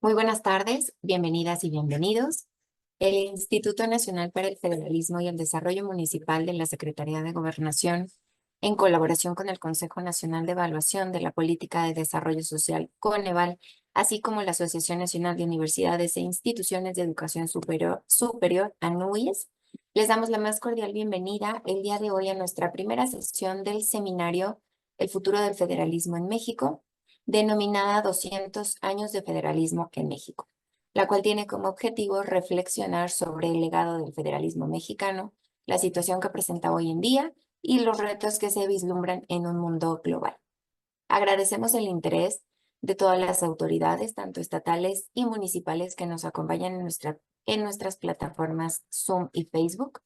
Muy buenas tardes, bienvenidas y bienvenidos. El Instituto Nacional para el Federalismo y el Desarrollo Municipal de la Secretaría de Gobernación, en colaboración con el Consejo Nacional de Evaluación de la Política de Desarrollo Social, Coneval, así como la Asociación Nacional de Universidades e Instituciones de Educación Superior, ANUYES, les damos la más cordial bienvenida el día de hoy a nuestra primera sesión del seminario El futuro del federalismo en México, denominada 200 años de federalismo en México, la cual tiene como objetivo reflexionar sobre el legado del federalismo mexicano, la situación que presenta hoy en día y los retos que se vislumbran en un mundo global. Agradecemos el interés de todas las autoridades, tanto estatales y municipales, que nos acompañan en nuestras plataformas Zoom y Facebook.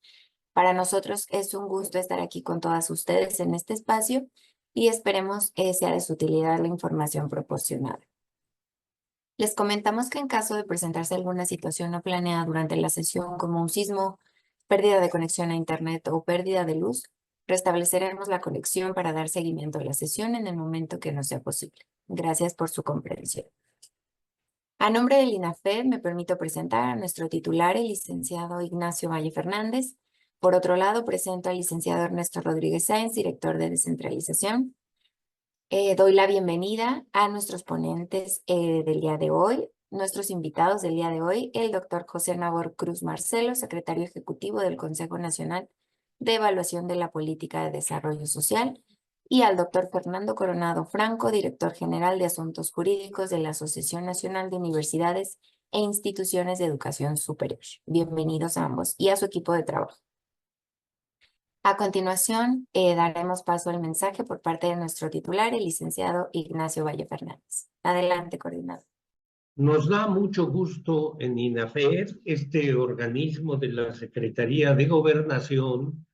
Para nosotros es un gusto estar aquí con todas ustedes en este espacio y esperemos sea de su utilidad la información proporcionada. Les comentamos que en caso de presentarse alguna situación no planeada durante la sesión, como un sismo, pérdida de conexión a Internet o pérdida de luz, restableceremos la conexión para dar seguimiento a la sesión en el momento que nos sea posible. Gracias por su comprensión. A nombre del INAFED me permito presentar a nuestro titular, el licenciado Ignacio Valle Fernández. Por otro lado, presento al licenciado Ernesto Rodríguez Sáenz, director de descentralización. Doy la bienvenida a nuestros ponentes del día de hoy, nuestros invitados del día de hoy, el doctor José Nabor Cruz Marcelo, secretario ejecutivo del Consejo Nacional de Evaluación de la Política de Desarrollo Social, y al doctor Fernando Coronado Franco, director general de Asuntos Jurídicos de la Asociación Nacional de Universidades e Instituciones de Educación Superior. Bienvenidos a ambos y a su equipo de trabajo. A continuación, daremos paso al mensaje por parte de nuestro titular, el licenciado Ignacio Valle Fernández. Adelante, coordinador. Nos da mucho gusto en INAFED, este organismo de la Secretaría de Gobernación,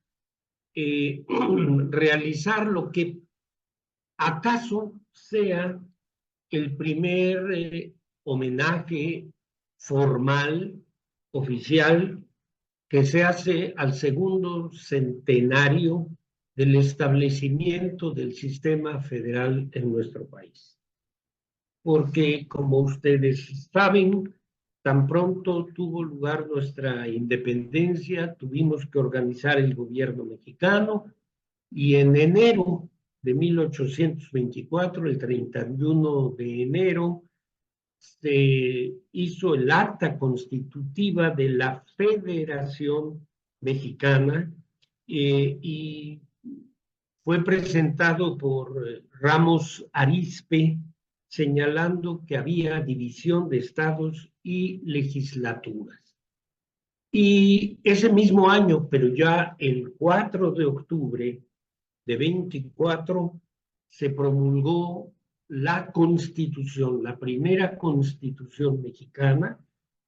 realizar lo que acaso sea el primer homenaje formal, oficial, que se hace al segundo centenario del establecimiento del sistema federal en nuestro país. Porque, como ustedes saben, tan pronto tuvo lugar nuestra independencia, tuvimos que organizar el gobierno mexicano y en enero de 1824, el 31 de enero, se hizo el acta constitutiva de la Federación Mexicana y fue presentado por Ramos Arizpe, señalando que había división de estados y legislaturas. Y ese mismo año, pero ya el 4 de octubre de 24, se promulgó la Constitución, la primera Constitución mexicana,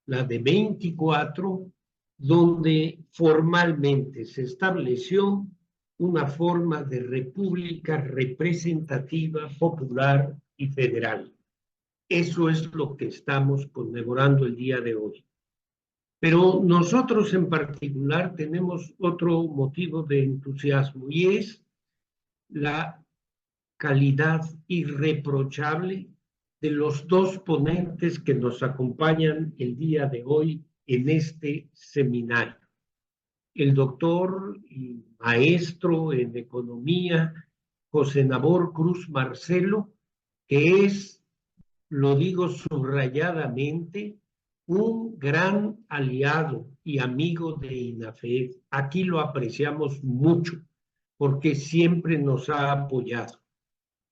la de 24, donde formalmente se estableció una forma de república representativa, popular y federal. Eso es lo que estamos conmemorando el día de hoy. Pero nosotros en particular tenemos otro motivo de entusiasmo y es la calidad irreprochable de los dos ponentes que nos acompañan el día de hoy en este seminario. El doctor y maestro en economía, José Nabor Cruz Marcelo, que es, lo digo subrayadamente, un gran aliado y amigo de INAFED. Aquí lo apreciamos mucho porque siempre nos ha apoyado.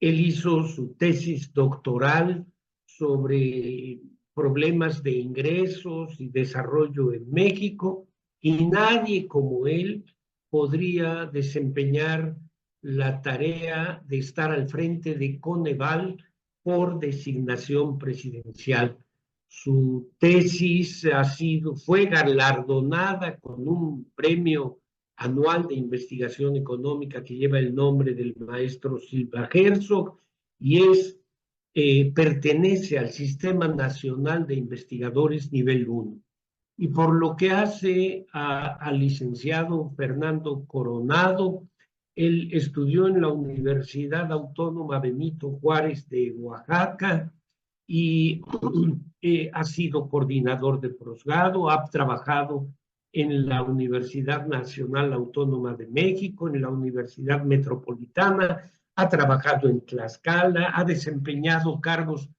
Él hizo su tesis doctoral sobre problemas de ingresos y desarrollo en México y nadie como él podría desempeñar la tarea de estar al frente de Coneval por designación presidencial. Su tesis fue galardonada con un premio anual de investigación económica que lleva el nombre del maestro Silva Herzog y pertenece al Sistema Nacional de Investigadores Nivel 1. Y por lo que hace al licenciado Fernando Coronado, él estudió en la Universidad Autónoma Benito Juárez de Oaxaca y ha sido coordinador de posgrado, ha trabajado en la Universidad Nacional Autónoma de México, en la Universidad Metropolitana, ha trabajado en Tlaxcala, ha desempeñado cargos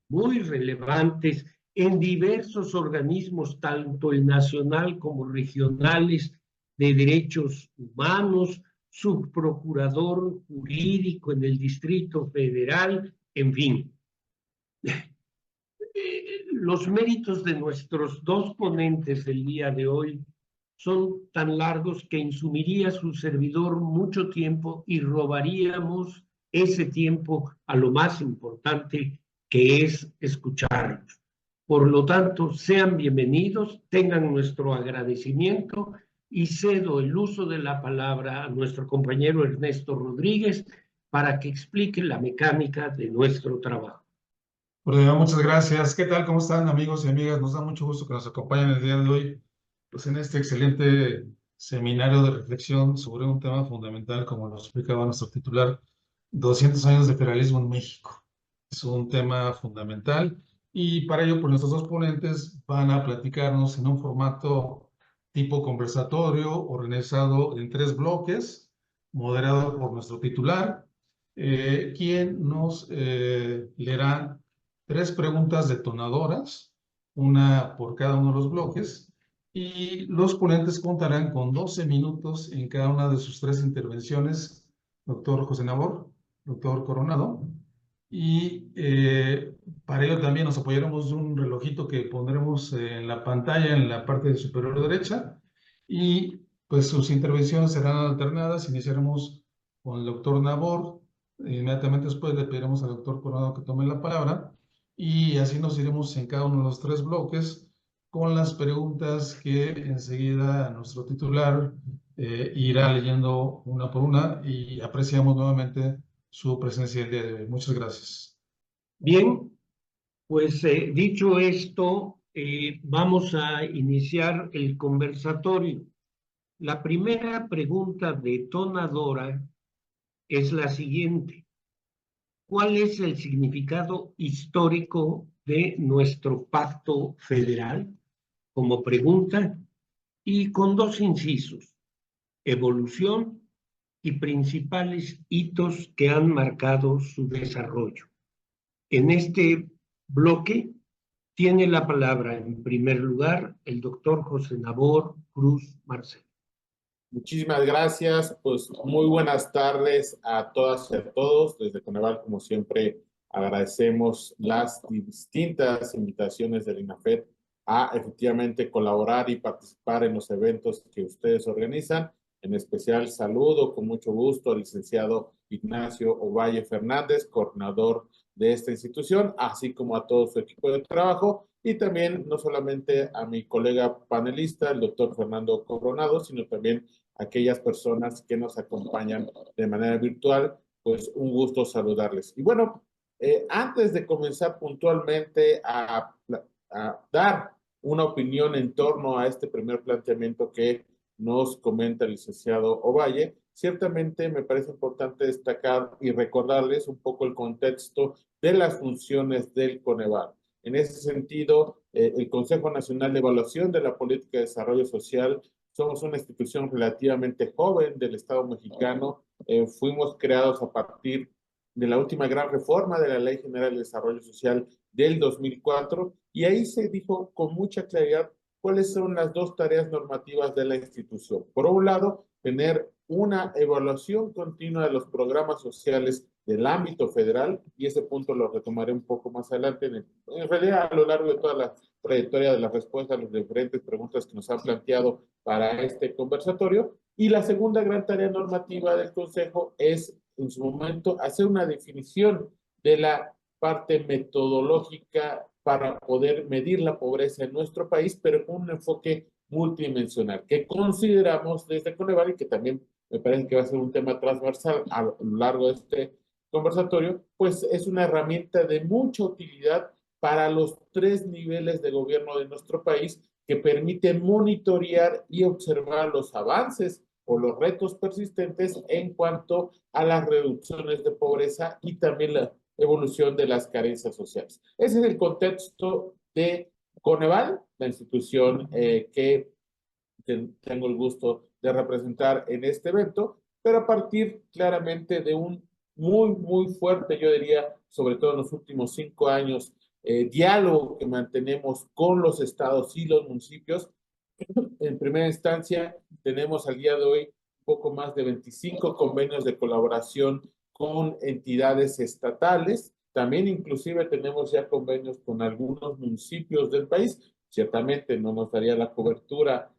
muy relevantes en diversos organismos, tanto el nacional como regionales de derechos humanos, subprocurador jurídico en el Distrito Federal, en fin. Los méritos de nuestros dos ponentes del día de hoy son tan largos que insumiría su servidor mucho tiempo y robaríamos ese tiempo a lo más importante, que es escucharlos. Por lo tanto, sean bienvenidos, tengan nuestro agradecimiento y cedo el uso de la palabra a nuestro compañero Ernesto Rodríguez para que explique la mecánica de nuestro trabajo. Bueno, muchas gracias. ¿Qué tal? ¿Cómo están, amigos y amigas? Nos da mucho gusto que nos acompañen el día de hoy, pues en este excelente seminario de reflexión sobre un tema fundamental, como lo explicaba nuestro titular, 200 años de federalismo en México. Es un tema fundamental y para ello, pues nuestros dos ponentes van a platicarnos en un formato tipo conversatorio, organizado en 3 bloques, moderado por nuestro titular, quien nos leerá 3 preguntas detonadoras, una por cada uno de los bloques, y los ponentes contarán con 12 minutos en cada una de sus 3 intervenciones, doctor José Nabor, doctor Coronado, y para ello también nos apoyaremos de un relojito que pondremos en la pantalla en la parte superior derecha, y pues sus intervenciones serán alternadas. Iniciaremos con el doctor Nabor, inmediatamente después le pediremos al doctor Coronado que tome la palabra, y así nos iremos en cada uno de los 3 bloques con las preguntas que enseguida nuestro titular irá leyendo una por una, y apreciamos nuevamente su presencia el día de hoy. Muchas gracias. Bien, pues dicho esto, vamos a iniciar el conversatorio. La primera pregunta detonadora es la siguiente: ¿cuál es el significado histórico de nuestro pacto federal? Como pregunta, y con 2 incisos: evolución y principales hitos que han marcado su desarrollo. En este bloque tiene la palabra, en primer lugar, el doctor José Nabor Cruz Marcelo. Muchísimas gracias. Pues muy buenas tardes a todas y a todos. Desde Coneval, como siempre, agradecemos las distintas invitaciones del INAFET a efectivamente colaborar y participar en los eventos que ustedes organizan. En especial, saludo con mucho gusto al licenciado Ignacio Ovalle Fernández, coordinador de esta institución, así como a todo su equipo de trabajo, y también no solamente a mi colega panelista, el doctor Fernando Coronado, sino también a aquellas personas que nos acompañan de manera virtual. Pues un gusto saludarles. Y bueno, antes de comenzar puntualmente a dar una opinión en torno a este primer planteamiento que nos comenta el licenciado Ovalle, ciertamente me parece importante destacar y recordarles un poco el contexto de las funciones del Coneval. En ese sentido, el Consejo Nacional de Evaluación de la Política de Desarrollo Social, somos una institución relativamente joven del Estado mexicano. Fuimos creados a partir de la última gran reforma de la Ley General de Desarrollo Social del 2004, y ahí se dijo con mucha claridad cuáles son las 2 tareas normativas de la institución. Por un lado, tener una evaluación continua de los programas sociales del ámbito federal, y ese punto lo retomaré un poco más adelante, en realidad a lo largo de toda la trayectoria de la respuesta a las diferentes preguntas que nos han planteado para este conversatorio. Y la segunda gran tarea normativa del Consejo es, en su momento, hacer una definición de la parte metodológica para poder medir la pobreza en nuestro país, pero con un enfoque multidimensional, que consideramos desde Coneval, y que también me parece que va a ser un tema transversal a lo largo de este conversatorio, pues es una herramienta de mucha utilidad para los 3 niveles de gobierno de nuestro país, que permite monitorear y observar los avances o los retos persistentes en cuanto a las reducciones de pobreza y también evolución de las carencias sociales. Ese es el contexto de Coneval, la institución que tengo el gusto de representar en este evento, pero a partir claramente de un muy fuerte, yo diría, sobre todo en los últimos 5 años, diálogo que mantenemos con los estados y los municipios. En primera instancia, tenemos al día de hoy un poco más de 25 convenios de colaboración con entidades estatales. También inclusive tenemos ya convenios con algunos municipios del país. Ciertamente no nos daría la cobertura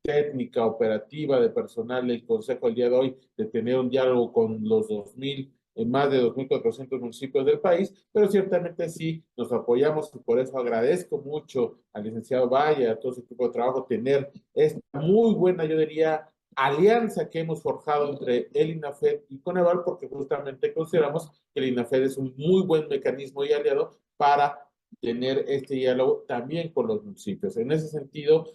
técnica, operativa de personal del Consejo el día de hoy de tener un diálogo con los 2,000, más de 2,400 municipios del país, pero ciertamente sí nos apoyamos y por eso agradezco mucho al licenciado Valle, a todo su equipo de trabajo, tener esta muy buena, yo diría, alianza que hemos forjado entre el INAFED y Coneval, porque justamente consideramos que el INAFED es un muy buen mecanismo y aliado para tener este diálogo también con los municipios. En ese sentido,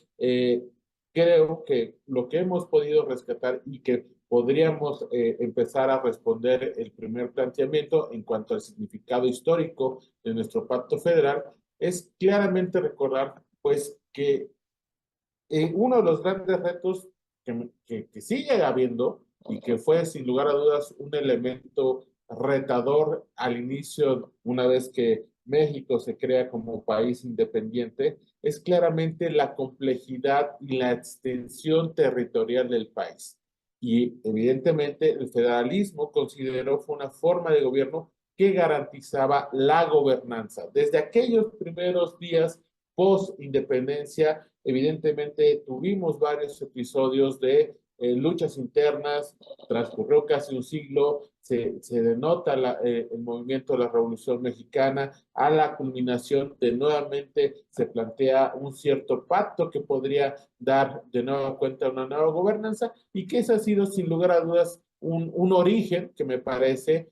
creo que lo que hemos podido rescatar y que podríamos empezar a responder el primer planteamiento en cuanto al significado histórico de nuestro pacto federal es claramente recordar pues que uno de los grandes retos que sigue habiendo y que fue sin lugar a dudas un elemento retador al inicio, una vez que México se crea como país independiente, es claramente la complejidad y la extensión territorial del país. Y evidentemente el federalismo consideró fue una forma de gobierno que garantizaba la gobernanza. Desde aquellos primeros días post-independencia, evidentemente tuvimos varios episodios de luchas internas, transcurrió casi un siglo, se denota el movimiento de la Revolución Mexicana, a la culminación de nuevamente se plantea un cierto pacto que podría dar de nueva cuenta una nueva gobernanza y que ese ha sido sin lugar a dudas un origen que me parece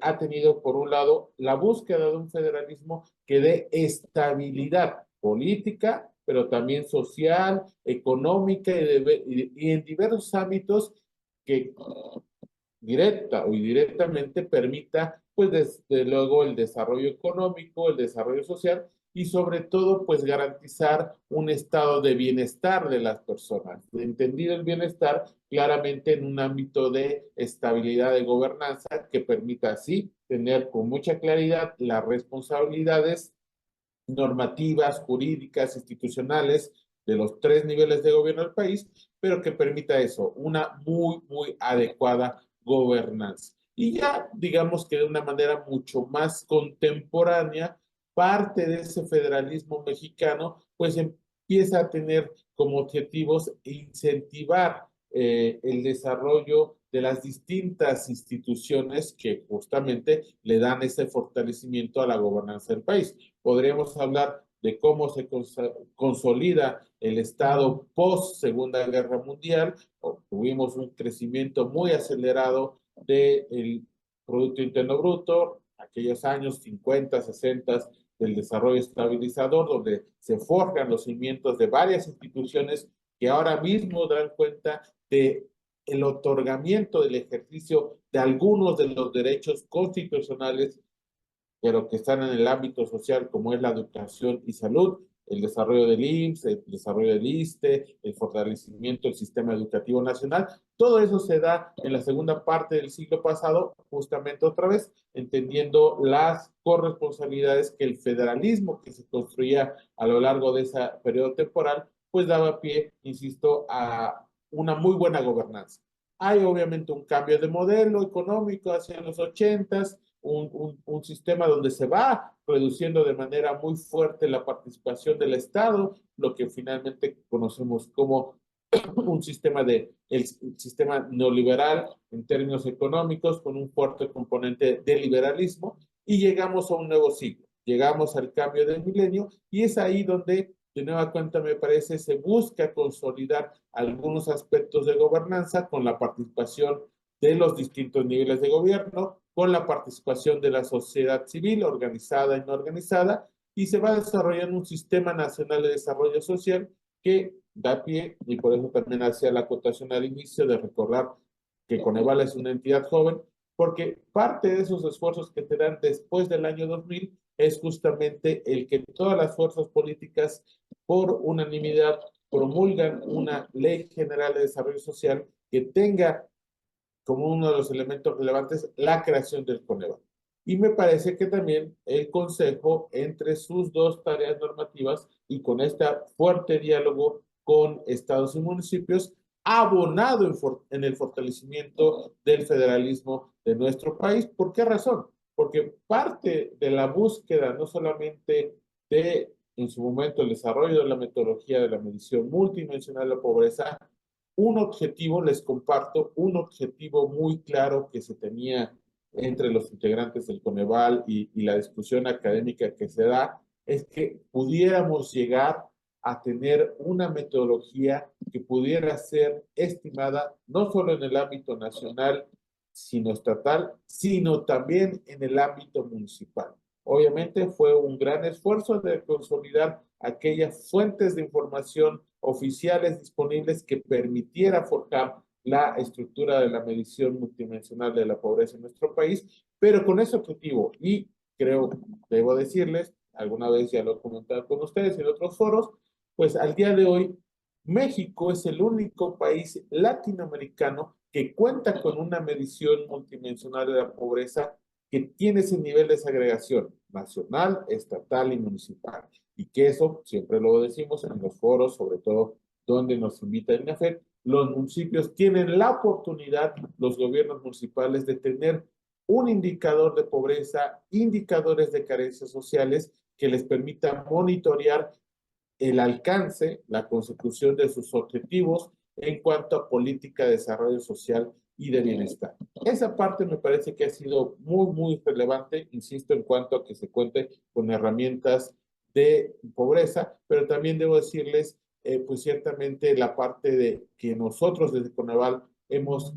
ha tenido por un lado la búsqueda de un federalismo que dé estabilidad política, pero también social, económica y en diversos ámbitos que directa o indirectamente permita, pues desde luego, el desarrollo económico, el desarrollo social y sobre todo, pues garantizar un estado de bienestar de las personas. Entendido el bienestar claramente en un ámbito de estabilidad de gobernanza que permita así tener con mucha claridad las responsabilidades normativas, jurídicas, institucionales de los 3 niveles de gobierno del país, pero que permita eso, una muy adecuada gobernanza. Y ya, digamos que de una manera mucho más contemporánea, parte de ese federalismo mexicano, pues empieza a tener como objetivos incentivar el desarrollo de las distintas instituciones que justamente le dan ese fortalecimiento a la gobernanza del país. Podríamos hablar de cómo se consolida el Estado post Segunda Guerra Mundial. Tuvimos un crecimiento muy acelerado del Producto Interno Bruto, aquellos años 50, 60 del desarrollo estabilizador, donde se forjan los cimientos de varias instituciones que ahora mismo dan cuenta de el otorgamiento del ejercicio de algunos de los derechos constitucionales, pero que están en el ámbito social, como es la educación y salud, el desarrollo del IMSS, el desarrollo del ISSSTE, el fortalecimiento del sistema educativo nacional. Todo eso se da en la segunda parte del siglo pasado, justamente otra vez, entendiendo las corresponsabilidades que el federalismo que se construía a lo largo de ese periodo temporal, pues daba pie, insisto, a una muy buena gobernanza. Hay obviamente un cambio de modelo económico hacia los 80s, un sistema donde se va reduciendo de manera muy fuerte la participación del Estado, lo que finalmente conocemos como un sistema el sistema neoliberal en términos económicos, con un fuerte componente de liberalismo, y llegamos a un nuevo ciclo, llegamos al cambio del milenio, y es ahí donde, de nueva cuenta, me parece, se busca consolidar algunos aspectos de gobernanza con la participación de los distintos niveles de gobierno, con la participación de la sociedad civil, organizada y no organizada, y se va desarrollando un sistema nacional de desarrollo social que da pie, y por eso también hacía la acotación al inicio de recordar que Coneval es una entidad joven, porque parte de esos esfuerzos que te dan después del año 2000 es justamente el que todas las fuerzas políticas por unanimidad promulgan una ley general de desarrollo social que tenga como uno de los elementos relevantes la creación del Coneval. Y me parece que también el Consejo, entre sus dos tareas normativas y con este fuerte diálogo con estados y municipios, ha abonado en el fortalecimiento del federalismo de nuestro país. ¿Por qué razón? Porque parte de la búsqueda no solamente de, en su momento, el desarrollo de la metodología de la medición multidimensional de la pobreza, un objetivo, les comparto, un objetivo muy claro que se tenía entre los integrantes del Coneval y la discusión académica que se da, es que pudiéramos llegar a tener una metodología que pudiera ser estimada no solo en el ámbito nacional, sino estatal, sino también en el ámbito municipal. Obviamente fue un gran esfuerzo de consolidar aquellas fuentes de información oficiales disponibles que permitiera forjar la estructura de la medición multidimensional de la pobreza en nuestro país, pero con ese objetivo, y creo, debo decirles, alguna vez ya lo he comentado con ustedes en otros foros, pues al día de hoy, México es el único país latinoamericano que cuenta con una medición multidimensional de la pobreza que tiene ese nivel de segregación nacional, estatal y municipal. Y que eso, siempre lo decimos en los foros, sobre todo donde nos invita el INAFED, los municipios tienen la oportunidad, los gobiernos municipales, de tener un indicador de pobreza, indicadores de carencias sociales que les permita monitorear el alcance, la consecución de sus objetivos en cuanto a política de desarrollo social y de bienestar. Esa parte me parece que ha sido muy, muy relevante, insisto, en cuanto a que se cuente con herramientas de pobreza, pero también debo decirles, pues ciertamente la parte de que nosotros desde Coneval hemos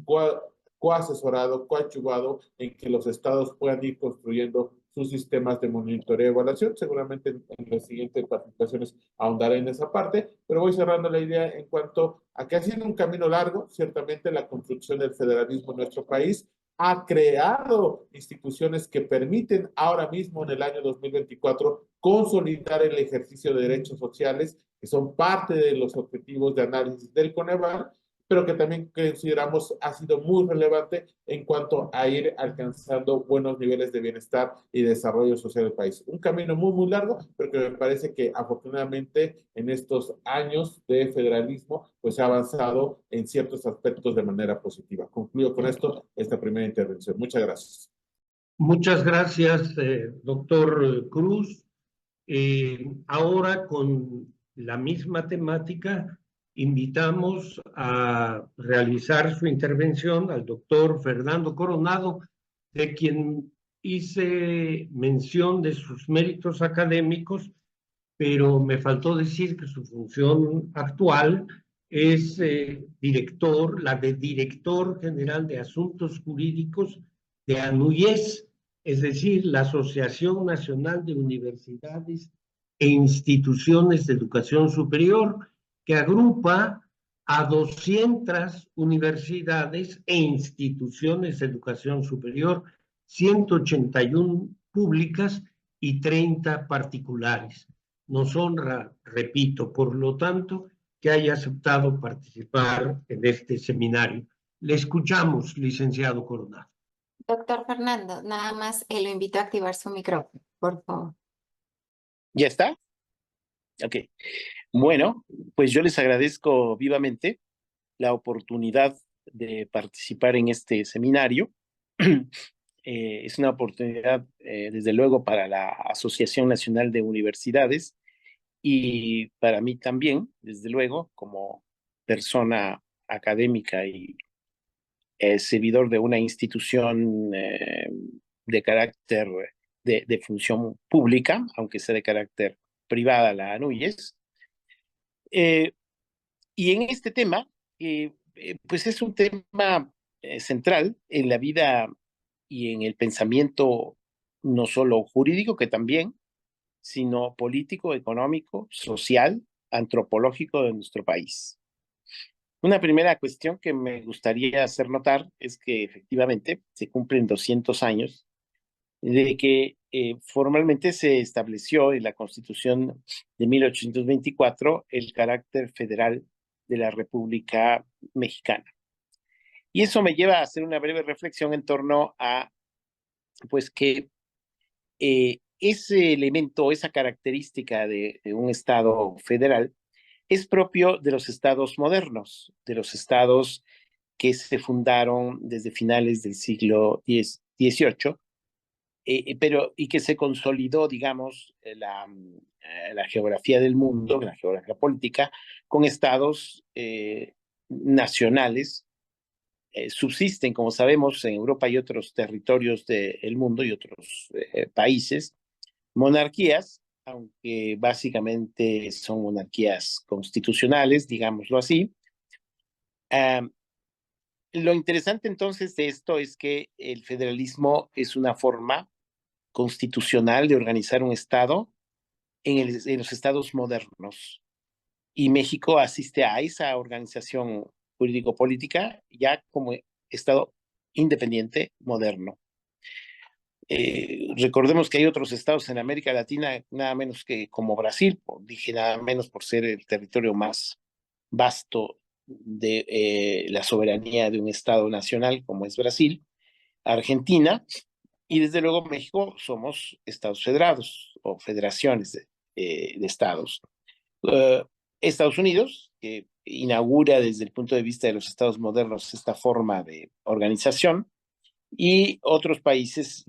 coasesorado, coadyuvado en que los estados puedan ir construyendo sus sistemas de monitoreo y evaluación. Seguramente en las siguientes participaciones ahondaré en esa parte, pero voy cerrando la idea en cuanto a que ha sido un camino largo. Ciertamente la construcción del federalismo en nuestro país ha creado instituciones que permiten ahora mismo en el año 2024 consolidar el ejercicio de derechos sociales, que son parte de los objetivos de análisis del Coneval, pero que también consideramos ha sido muy relevante en cuanto a ir alcanzando buenos niveles de bienestar y desarrollo social del país. Un camino muy, muy largo, pero que me parece que afortunadamente en estos años de federalismo, pues ha avanzado en ciertos aspectos de manera positiva. Concluyo con esto esta primera intervención. Muchas gracias. Muchas gracias, doctor Cruz. Ahora, con la misma temática, invitamos a realizar su intervención al doctor Fernando Coronado, de quien hice mención de sus méritos académicos, pero me faltó decir que su función actual es la de director general de Asuntos Jurídicos de ANUYES, es decir, la Asociación Nacional de Universidades e Instituciones de Educación Superior, que agrupa a 200 universidades e instituciones de educación superior, 181 públicas y 30 particulares. Nos honra, repito, por lo tanto, que haya aceptado participar en este seminario. Le escuchamos, licenciado Coronado. Doctor Fernando, nada más lo invito a activar su micrófono, por favor. ¿Ya está? Ok. Bueno, pues yo les agradezco vivamente la oportunidad de participar en este seminario. Es una oportunidad, desde luego, para la Asociación Nacional de Universidades y para mí también, desde luego, como persona académica y servidor de una institución de carácter de función pública, aunque sea de carácter privada, la ANUYES. Y en este tema, pues es un tema central en la vida y en el pensamiento no solo jurídico, que también, sino político, económico, social, antropológico de nuestro país. Una primera cuestión que me gustaría hacer notar es que efectivamente se cumplen 200 años de que formalmente se estableció en la Constitución de 1824 el carácter federal de la República Mexicana. Y eso me lleva a hacer una breve reflexión en torno a, pues, que ese elemento, esa característica de un Estado federal es propio de los estados modernos, de los estados que se fundaron desde finales del siglo XVIII, pero y que se consolidó, digamos, la geografía del mundo, la geografía política, con estados nacionales. Subsisten, como sabemos, en Europa y otros territorios del mundo y otros países, monarquías, aunque básicamente son monarquías constitucionales, digámoslo así. Lo interesante entonces de esto es que el federalismo es una forma constitucional de organizar un Estado en los estados modernos. Y México asiste a esa organización jurídico-política ya como Estado independiente moderno. Recordemos que hay otros estados en América Latina, nada menos que como Brasil, dije nada menos por ser el territorio más vasto de la soberanía de un estado nacional como es Brasil, Argentina, y desde luego México somos estados federados o federaciones de estados. Uh, Estados Unidos, que inaugura desde el punto de vista de los estados modernos esta forma de organización, y otros países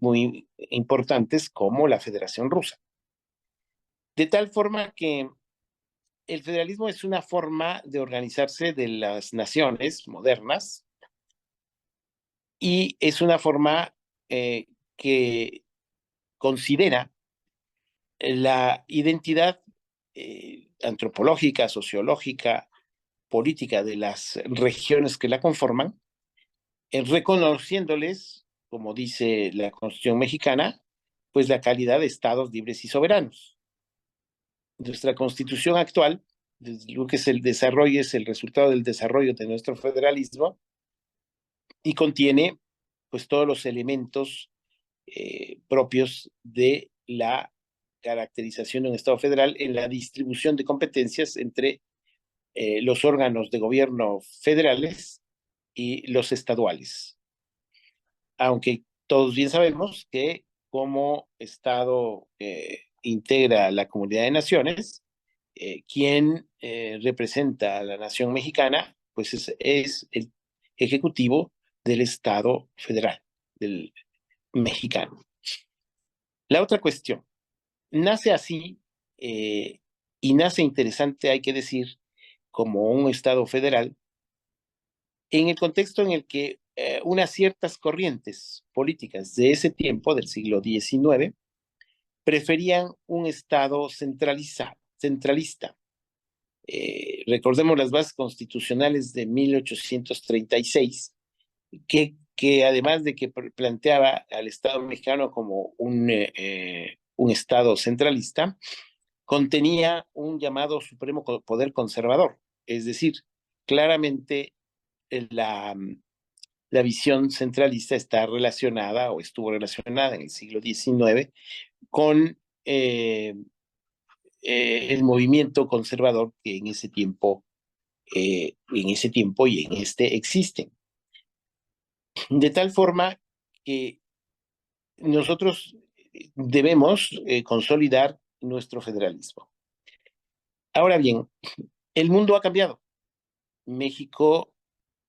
muy importantes como la Federación Rusa. De tal forma que el federalismo es una forma de organizarse de las naciones modernas y es una forma que considera la identidad antropológica, sociológica, política de las regiones que la conforman, reconociéndoles, como dice la Constitución mexicana, pues la calidad de estados libres y soberanos. Nuestra Constitución actual, lo que es el desarrollo, es el resultado del desarrollo de nuestro federalismo y contiene pues todos los elementos propios de la caracterización de un Estado federal en la distribución de competencias entre los órganos de gobierno federales y los estaduales. Aunque todos bien sabemos que como Estado integra la Comunidad de Naciones, quien representa a la nación mexicana, pues es el ejecutivo del Estado federal, del mexicano. La otra cuestión, nace así y nace interesante, hay que decir, como un Estado federal, en el contexto en el que unas ciertas corrientes políticas de ese tiempo, del siglo XIX, preferían un Estado centralista. Recordemos las bases constitucionales de 1836, que además de que planteaba al Estado mexicano como un Estado centralista, contenía un llamado supremo poder conservador, es decir, claramente la visión centralista está relacionada o estuvo relacionada en el siglo XIX con el movimiento conservador que en ese tiempo y en este existen. De tal forma que nosotros debemos consolidar nuestro federalismo. Ahora bien, el mundo ha cambiado. México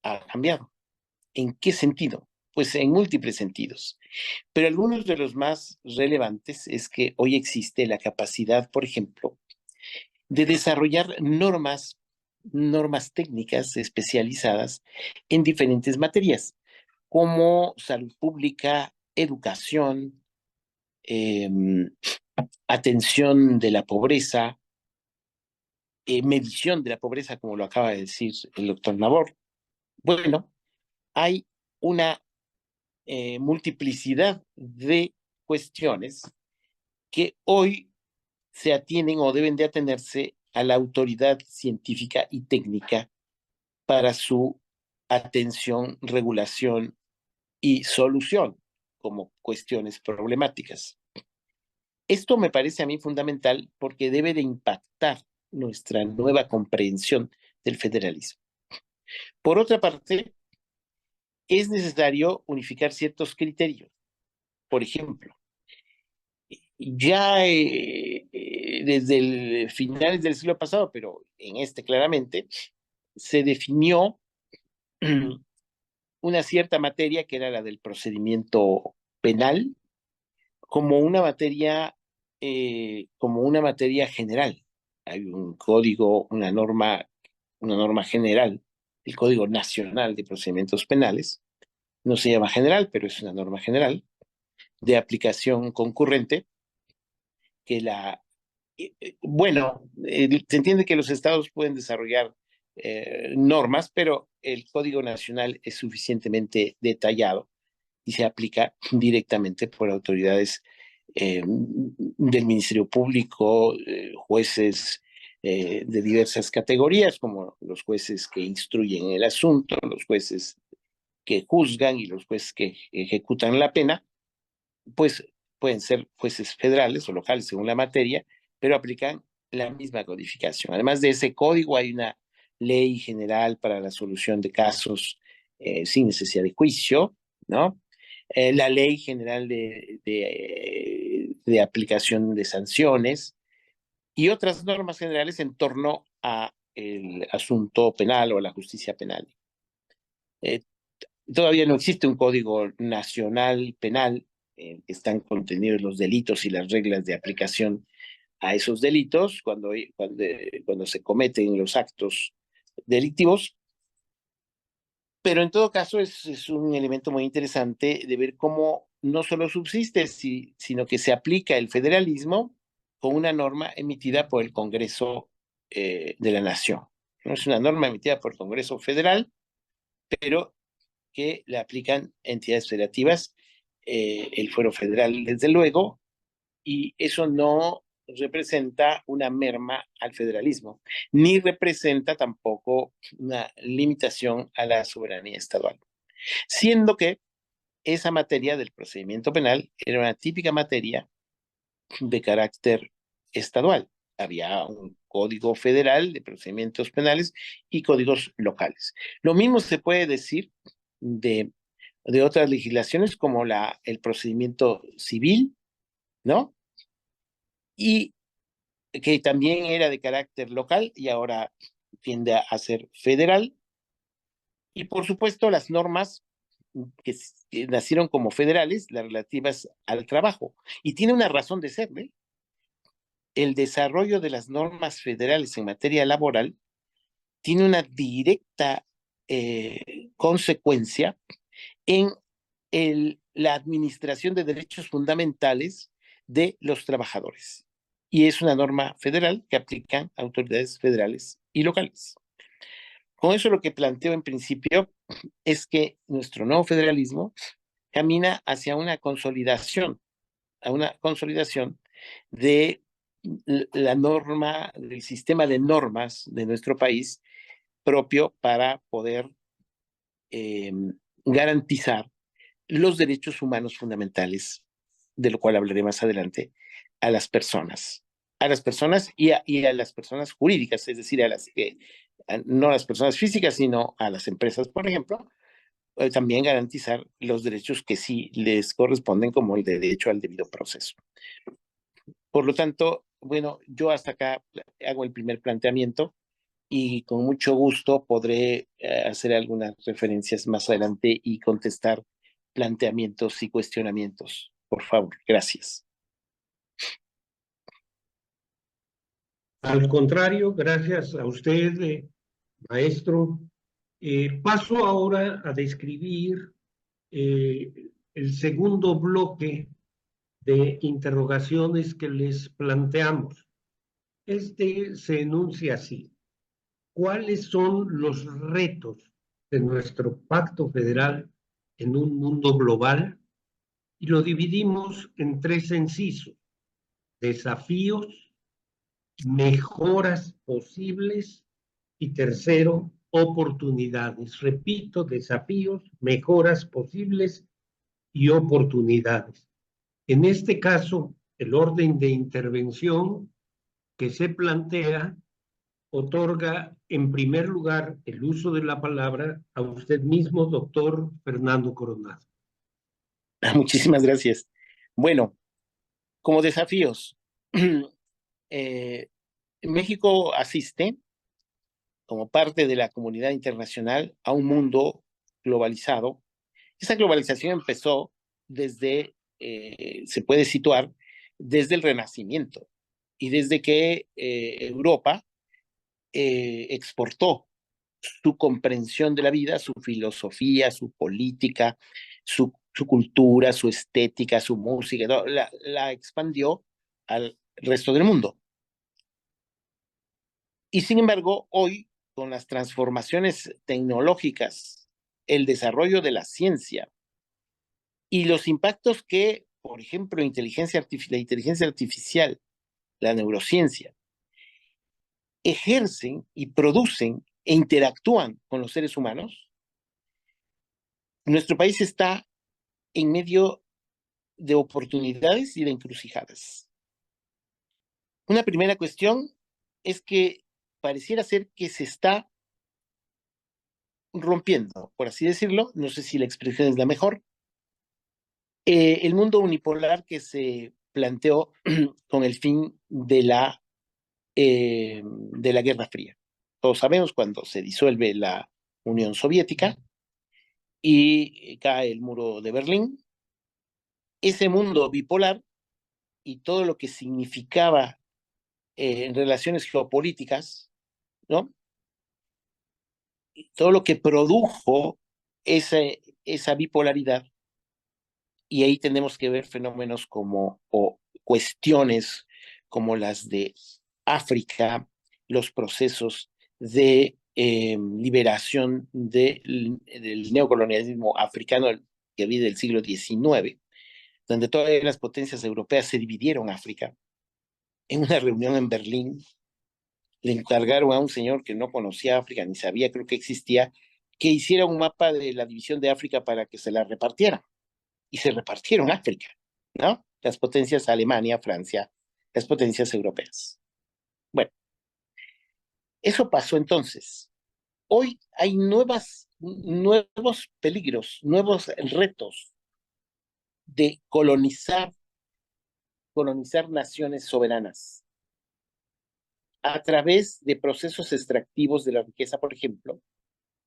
ha cambiado. ¿En qué sentido? Pues en múltiples sentidos. Pero algunos de los más relevantes es que hoy existe la capacidad, por ejemplo, de desarrollar normas técnicas especializadas en diferentes materias, como salud pública, educación, atención de la pobreza, medición de la pobreza, como lo acaba de decir el doctor Nabor. Bueno, hay una multiplicidad de cuestiones que hoy se atienen o deben de atenerse a la autoridad científica y técnica para su atención, regulación y solución como cuestiones problemáticas. Esto me parece a mí fundamental porque debe de impactar nuestra nueva comprensión del federalismo. Por otra parte, es necesario unificar ciertos criterios. Por ejemplo, ya desde el finales del siglo pasado, pero en este claramente, se definió una cierta materia que era la del procedimiento penal como una materia general. Hay un código, una norma general, el Código Nacional de Procedimientos Penales. No se llama general, pero es una norma general de aplicación concurrente que se entiende que los estados pueden desarrollar normas, pero el Código Nacional es suficientemente detallado y se aplica directamente por autoridades del Ministerio Público, jueces de diversas categorías, como los jueces que instruyen el asunto, los jueces que juzgan y los jueces que ejecutan la pena, pues pueden ser jueces federales o locales según la materia, pero aplican la misma codificación. Además de ese código, hay una ley general para la solución de casos sin necesidad de juicio, ¿no? La ley general de aplicación de sanciones y otras normas generales en torno a el asunto penal o la justicia penal. Todavía no existe un código nacional penal, están contenidos los delitos y las reglas de aplicación a esos delitos cuando se cometen los actos delictivos. Pero en todo caso es un elemento muy interesante de ver cómo no solo subsiste, sino que se aplica el federalismo con una norma emitida por el Congreso de la Nación. No es una norma emitida por el Congreso Federal, pero que la aplican entidades federativas, el Fuero Federal desde luego, y eso no representa una merma al federalismo, ni representa tampoco una limitación a la soberanía estatal, siendo que esa materia del procedimiento penal era una típica materia de carácter estadual. Había un código federal de procedimientos penales y códigos locales. Lo mismo se puede decir de otras legislaciones como el procedimiento civil, ¿no? Y que también era de carácter local y ahora tiende a ser federal. Y por supuesto las normas que nacieron como federales, las relativas al trabajo. Y tiene una razón de ser, ¿eh? El desarrollo de las normas federales en materia laboral tiene una directa consecuencia en la administración de derechos fundamentales de los trabajadores. Y es una norma federal que aplican autoridades federales y locales. Con eso lo que planteo en principio es que nuestro nuevo federalismo camina hacia una consolidación, de la norma, del sistema de normas de nuestro país propio para poder garantizar los derechos humanos fundamentales, de lo cual hablaré más adelante, a las personas y a las personas jurídicas, es decir, no a las personas físicas, sino a las empresas, por ejemplo, también garantizar los derechos que sí les corresponden, como el derecho al debido proceso. Por lo tanto, bueno, yo hasta acá hago el primer planteamiento y con mucho gusto podré hacer algunas referencias más adelante y contestar planteamientos y cuestionamientos. Por favor, gracias. Al contrario, gracias a usted, maestro. Paso ahora a describir el segundo bloque de interrogaciones que les planteamos. Este se enuncia así: ¿cuáles son los retos de nuestro pacto federal en un mundo global? Y lo dividimos en tres incisos: desafíos, mejoras posibles y tercero, oportunidades. Repito, desafíos, mejoras posibles y oportunidades. En este caso, el orden de intervención que se plantea otorga, en primer lugar, el uso de la palabra a usted mismo, doctor Fernando Coronado. Muchísimas gracias. Bueno, como desafíos, México asiste como parte de la comunidad internacional a un mundo globalizado. Esa globalización empezó desde, se puede situar desde el Renacimiento y desde que Europa exportó su comprensión de la vida, su filosofía, su política, su cultura, su estética, su música, ¿no? La expandió al resto del mundo. Y sin embargo, hoy, con las transformaciones tecnológicas, el desarrollo de la ciencia y los impactos que, por ejemplo, la inteligencia artificial, la neurociencia, ejercen y producen e interactúan con los seres humanos, nuestro país está en medio de oportunidades y de encrucijadas. Una primera cuestión es que pareciera ser que se está rompiendo, por así decirlo, no sé si la expresión es la mejor, el mundo unipolar que se planteó con el fin de la Guerra Fría. Todos sabemos cuando se disuelve la Unión Soviética y cae el muro de Berlín, ese mundo bipolar y todo lo que significaba en relaciones geopolíticas, ¿no? Todo lo que produjo esa bipolaridad, y ahí tenemos que ver fenómenos como, o cuestiones como las de África, los procesos de liberación del neocolonialismo africano que vive del siglo XIX, donde todas las potencias europeas se dividieron África. En una reunión en Berlín, le encargaron a un señor que no conocía África ni sabía, creo que existía, que hiciera un mapa de la división de África para que se la repartieran. Y se repartieron África, ¿no? Las potencias Alemania, Francia, las potencias europeas. Bueno, eso pasó entonces. Hoy hay nuevos peligros, nuevos retos de colonizar naciones soberanas a través de procesos extractivos de la riqueza, por ejemplo,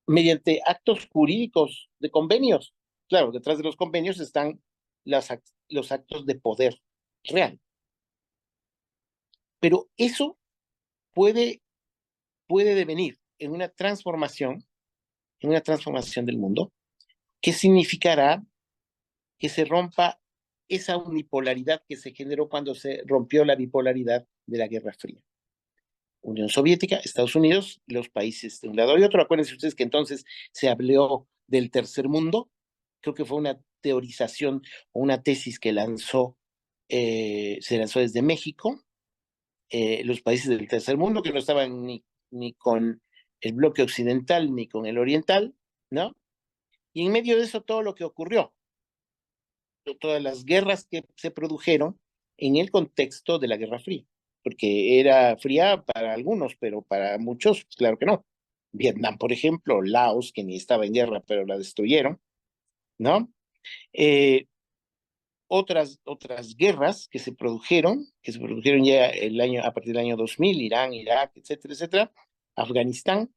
mediante actos jurídicos de convenios. Claro, detrás de los convenios están los actos de poder real. Pero eso puede devenir en una transformación del mundo, que significará que se rompa esa unipolaridad que se generó cuando se rompió la bipolaridad de la Guerra Fría. Unión Soviética, Estados Unidos, los países de un lado y otro. Acuérdense ustedes que entonces se habló del tercer mundo. Creo que fue una teorización o una tesis que se lanzó desde México. Los países del tercer mundo que no estaban ni con el bloque occidental ni con el oriental, ¿no? Y en medio de eso todo lo que ocurrió, todas las guerras que se produjeron en el contexto de la Guerra Fría, porque era fría para algunos, pero para muchos, claro que no. Vietnam, por ejemplo, Laos, que ni estaba en guerra, pero la destruyeron, ¿no? Otras guerras que se produjeron ya a partir del año 2000, Irán, Irak, etcétera, etcétera, Afganistán,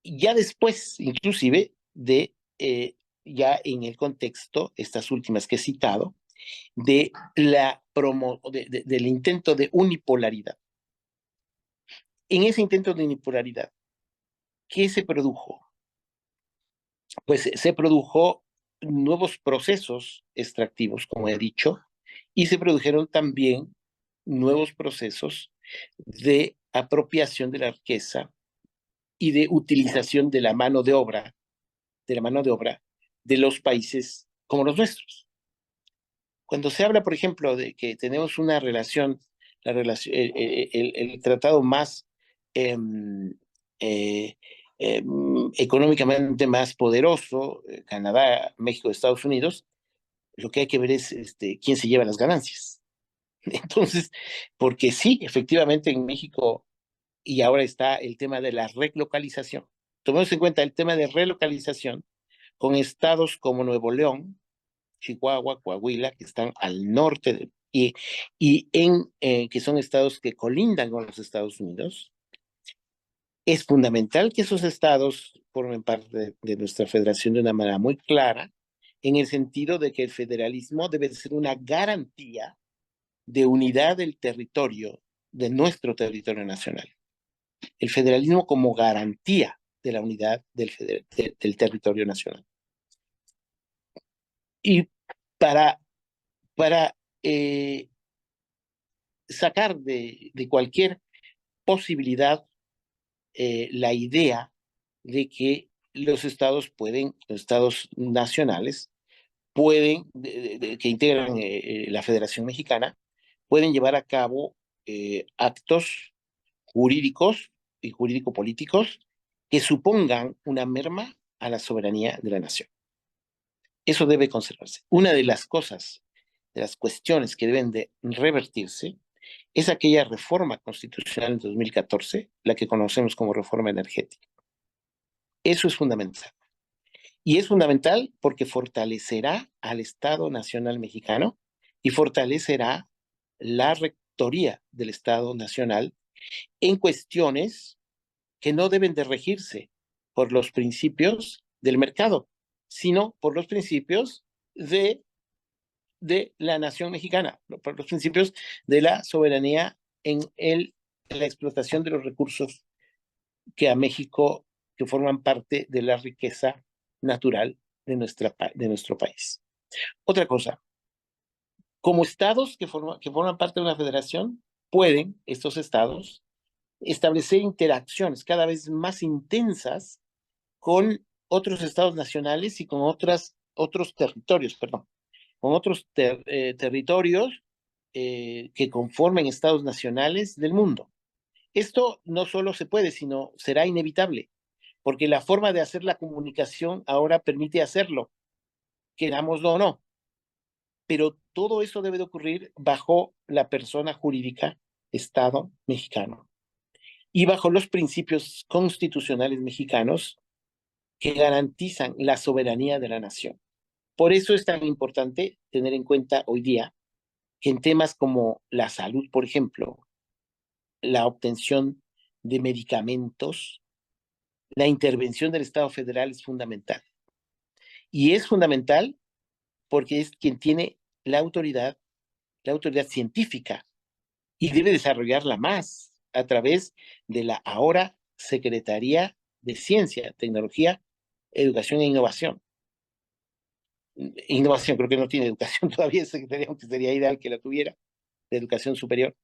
y ya después, inclusive, ya en el contexto, estas últimas que he citado, del intento de unipolaridad. En ese intento de unipolaridad, ¿qué se produjo? Pues se produjo nuevos procesos extractivos, como he dicho, y se produjeron también nuevos procesos de apropiación de la riqueza y de utilización de la mano de obra, de los países como los nuestros. Cuando se habla, por ejemplo, de que tenemos una relación, el tratado más económicamente más poderoso, Canadá, México, Estados Unidos, lo que hay que ver es quién se lleva las ganancias. Entonces, porque sí, efectivamente en México, y ahora está el tema de la relocalización. Tomemos en cuenta el tema de relocalización con estados como Nuevo León, Chihuahua, Coahuila, que están al norte que son estados que colindan con los Estados Unidos. Es fundamental que esos estados formen parte de nuestra federación de una manera muy clara, en el sentido de que el federalismo debe ser una garantía de unidad del territorio, de nuestro territorio nacional. El federalismo como garantía de la unidad del territorio nacional. Y para sacar de cualquier posibilidad la idea de que los estados nacionales pueden, que integran la Federación Mexicana, pueden llevar a cabo actos jurídicos y jurídico-políticos que supongan una merma a la soberanía de la nación. Eso debe conservarse. Una de las cosas, de las cuestiones que deben de revertirse, es aquella reforma constitucional de 2014, la que conocemos como reforma energética. Eso es fundamental. Y es fundamental porque fortalecerá al Estado Nacional Mexicano y fortalecerá la rectoría del Estado Nacional en cuestiones que no deben de regirse por los principios del mercado, sino por los principios de la nación mexicana, por los principios de la soberanía en la explotación de los recursos que a México, que forman parte de la riqueza natural de nuestro país. Otra cosa, como estados que forman parte de una federación, pueden estos estados establecer interacciones cada vez más intensas con otros estados nacionales y con otros territorios, perdón, con otros territorios que conformen estados nacionales del mundo. Esto no solo se puede, sino será inevitable, porque la forma de hacer la comunicación ahora permite hacerlo, querámoslo o no. Pero todo eso debe de ocurrir bajo la persona jurídica Estado mexicano y bajo los principios constitucionales mexicanos que garantizan la soberanía de la nación. Por eso es tan importante tener en cuenta hoy día que en temas como la salud, por ejemplo, la obtención de medicamentos, la intervención del Estado federal es fundamental. Y es fundamental porque es quien tiene la autoridad científica y debe desarrollarla más a través de la ahora Secretaría de Ciencia, Tecnología, Educación e Innovación. Innovación, creo que no tiene educación todavía, Secretaría, aunque sería ideal que la tuviera, de Educación Superior.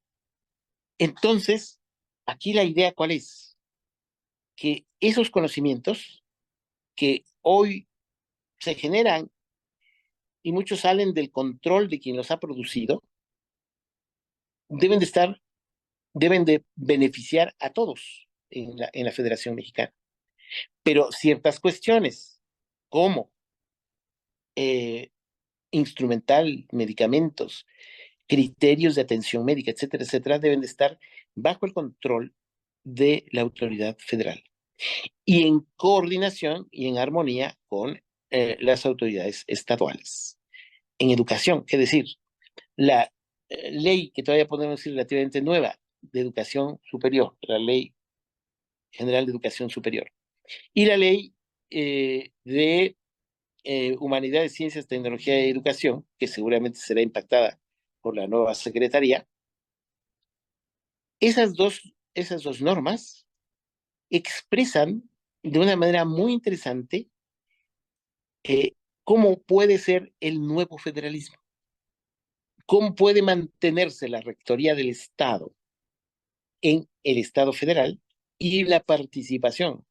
Entonces, aquí la idea, ¿cuál es? Que esos conocimientos que hoy se generan y muchos salen del control de quien los ha producido, deben de beneficiar a todos en la Federación Mexicana. Pero ciertas cuestiones, como instrumental, medicamentos, criterios de atención médica, etcétera, etcétera, deben de estar bajo el control de la autoridad federal y en coordinación y en armonía con las autoridades estaduales. En educación, es decir, la ley que todavía podemos decir relativamente nueva de educación superior, la Ley General de Educación Superior, y la Ley de Humanidades, Ciencias, Tecnología y Educación, que seguramente será impactada por la nueva Secretaría. Esas dos normas expresan de una manera muy interesante cómo puede ser el nuevo federalismo, cómo puede mantenerse la rectoría del Estado en el Estado federal y la participación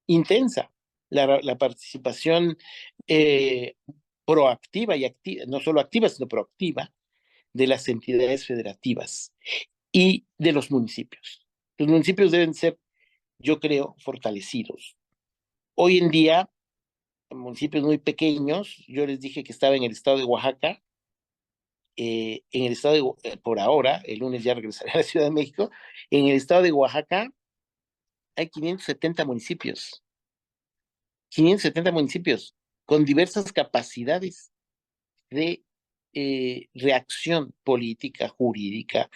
intensa, la participación proactiva y activa, no solo activa, sino proactiva, de las entidades federativas y de los municipios. Los municipios deben ser yo creo, fortalecidos. Hoy en día, en municipios muy pequeños, yo les dije que estaba en el estado de Oaxaca, en el estado de, por ahora, el lunes ya regresaré a la Ciudad de México, en el estado de Oaxaca hay 570 municipios, 570 municipios con diversas capacidades de reacción política, jurídica,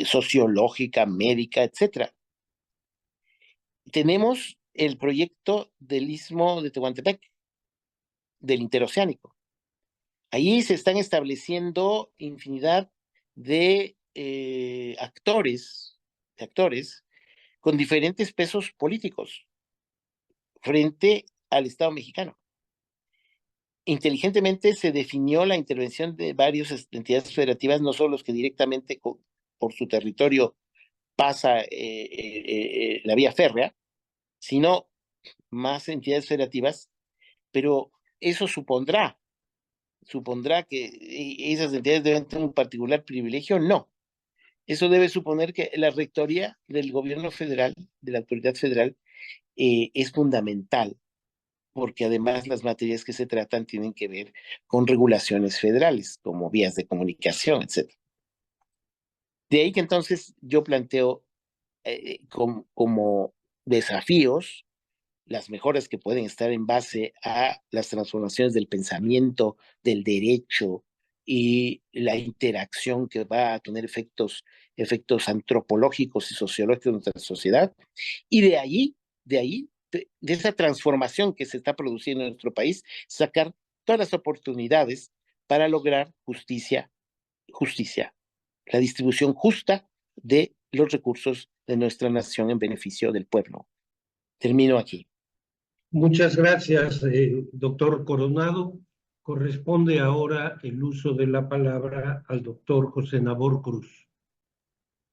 sociológica, médica, etcétera. Tenemos el proyecto del Istmo de Tehuantepec, del interoceánico. Ahí se están estableciendo infinidad de actores con diferentes pesos políticos frente al Estado mexicano. Inteligentemente se definió la intervención de varias entidades federativas, no solo los que directamente por su territorio pasa la vía férrea, sino más entidades federativas, pero eso supondrá que esas entidades deben tener un particular privilegio, no. Eso debe suponer que la rectoría del gobierno federal, de la autoridad federal, es fundamental, porque además las materias que se tratan tienen que ver con regulaciones federales, como vías de comunicación, etc. De ahí que entonces yo planteo como desafíos las mejoras que pueden estar en base a las transformaciones del pensamiento, del derecho y la interacción que va a tener efectos antropológicos y sociológicos en nuestra sociedad. Y de esa transformación que se está produciendo en nuestro país, sacar todas las oportunidades para lograr justicia, la distribución justa de los recursos de nuestra nación en beneficio del pueblo. Termino aquí. Muchas gracias, doctor Coronado. Corresponde ahora el uso de la palabra al doctor José Nabor Cruz.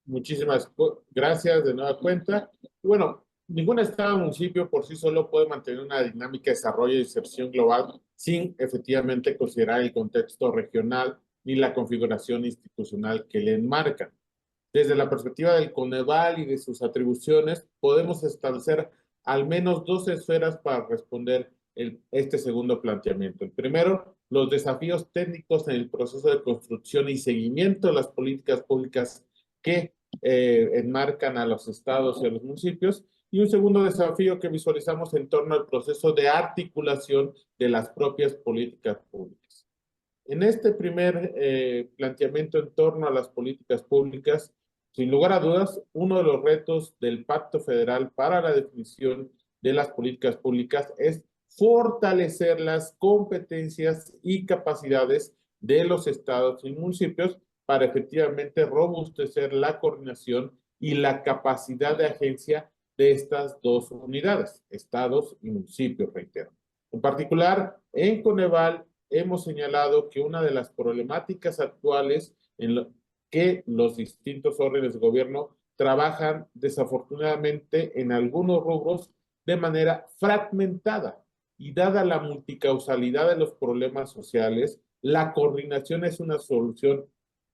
Muchísimas gracias de nueva cuenta. Y bueno, ningún estado o municipio por sí solo puede mantener una dinámica de desarrollo y inserción global sin efectivamente considerar el contexto regional ni la configuración institucional que le enmarcan. Desde la perspectiva del Coneval y de sus atribuciones, podemos establecer al menos dos esferas para responder este segundo planteamiento. El primero, los desafíos técnicos en el proceso de construcción y seguimiento de las políticas públicas que enmarcan a los estados y a los municipios. Y un segundo desafío que visualizamos en torno al proceso de articulación de las propias políticas públicas. En este primer planteamiento en torno a las políticas públicas, sin lugar a dudas, uno de los retos del Pacto Federal para la definición de las políticas públicas es fortalecer las competencias y capacidades de los estados y municipios para efectivamente robustecer la coordinación y la capacidad de agencia de estas dos unidades, estados y municipios, reitero. En particular, en Coneval hemos señalado que una de las problemáticas actuales en que los distintos órdenes de gobierno trabajan desafortunadamente en algunos rubros de manera fragmentada y dada la multicausalidad de los problemas sociales, la coordinación es una solución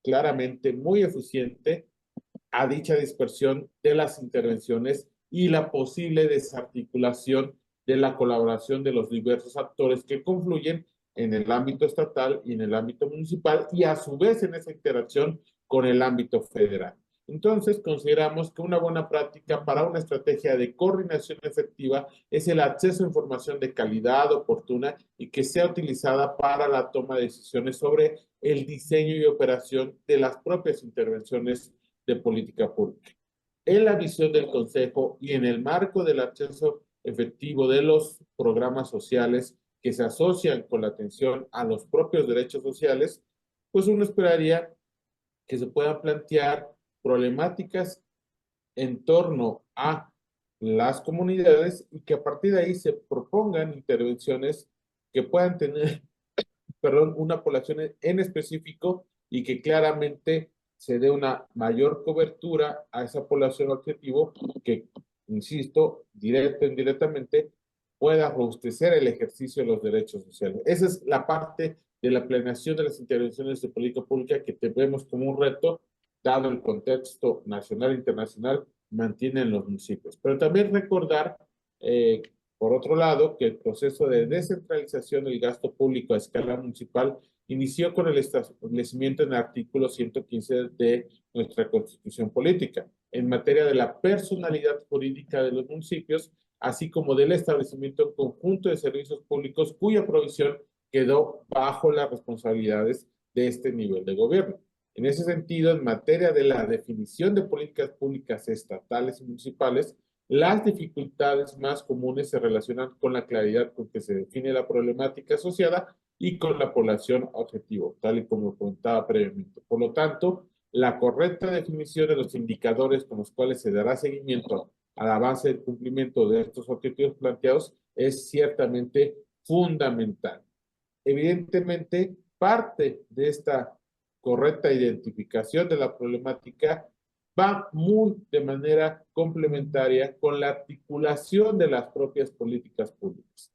claramente muy eficiente a dicha dispersión de las intervenciones y la posible desarticulación de la colaboración de los diversos actores que confluyen en el ámbito estatal y en el ámbito municipal y a su vez en esa interacción con el ámbito federal. Entonces, consideramos que una buena práctica para una estrategia de coordinación efectiva es el acceso a información de calidad oportuna y que sea utilizada para la toma de decisiones sobre el diseño y operación de las propias intervenciones de política pública. En la visión del Consejo y en el marco del acceso efectivo de los programas sociales que se asocian con la atención a los propios derechos sociales, pues uno esperaría que se puedan plantear problemáticas en torno a las comunidades y que a partir de ahí se propongan intervenciones que puedan tener, una población en específico y que claramente se dé una mayor cobertura a esa población objetivo que, insisto, directo o indirectamente, pueda robustecer el ejercicio de los derechos sociales. Esa es la parte de la planeación de las intervenciones de política pública que vemos como un reto, dado el contexto nacional e internacional, mantienen los municipios. Pero también recordar, por otro lado, que el proceso de descentralización del gasto público a escala municipal inició con el establecimiento en el artículo 115 de nuestra Constitución Política, en materia de la personalidad jurídica de los municipios, así como del establecimiento en conjunto de servicios públicos cuya provisión quedó bajo las responsabilidades de este nivel de gobierno. En ese sentido, en materia de la definición de políticas públicas estatales y municipales, las dificultades más comunes se relacionan con la claridad con que se define la problemática asociada y con la población objetivo, tal y como comentaba previamente. Por lo tanto, la correcta definición de los indicadores con los cuales se dará seguimiento al avance del cumplimiento de estos objetivos planteados es ciertamente fundamental. Evidentemente, parte de esta correcta identificación de la problemática va muy de manera complementaria con la articulación de las propias políticas públicas.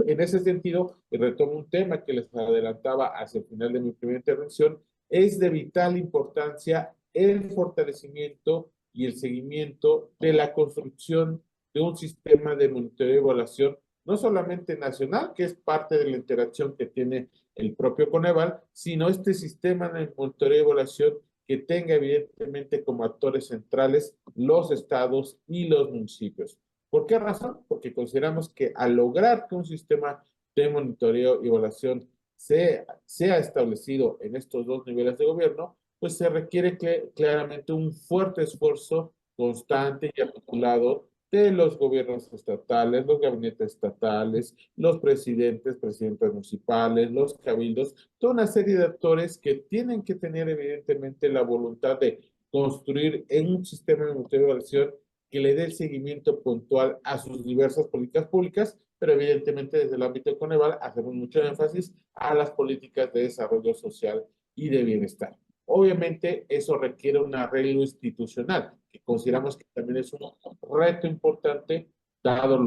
En ese sentido, y retomo un tema que les adelantaba hacia el final de mi primera intervención, es de vital importancia el fortalecimiento y el seguimiento de la construcción de un sistema de monitoreo y evaluación, no solamente nacional, que es parte de la interacción que tiene el propio Coneval, sino este sistema de monitoreo y evaluación que tenga evidentemente como actores centrales los estados y los municipios. ¿Por qué razón? Porque consideramos que al lograr que un sistema de monitoreo y evaluación sea establecido en estos dos niveles de gobierno, pues se requiere claramente un fuerte esfuerzo constante y articulado de los gobiernos estatales, los gabinetes estatales, los presidentes municipales, los cabildos, toda una serie de actores que tienen que tener evidentemente la voluntad de construir en un sistema de monitoreo y evaluación que le dé el seguimiento puntual a sus diversas políticas públicas, pero evidentemente desde el ámbito de Coneval hacemos mucho énfasis a las políticas de desarrollo social y de bienestar. Obviamente eso requiere un arreglo institucional, que consideramos que también es un reto importante, dado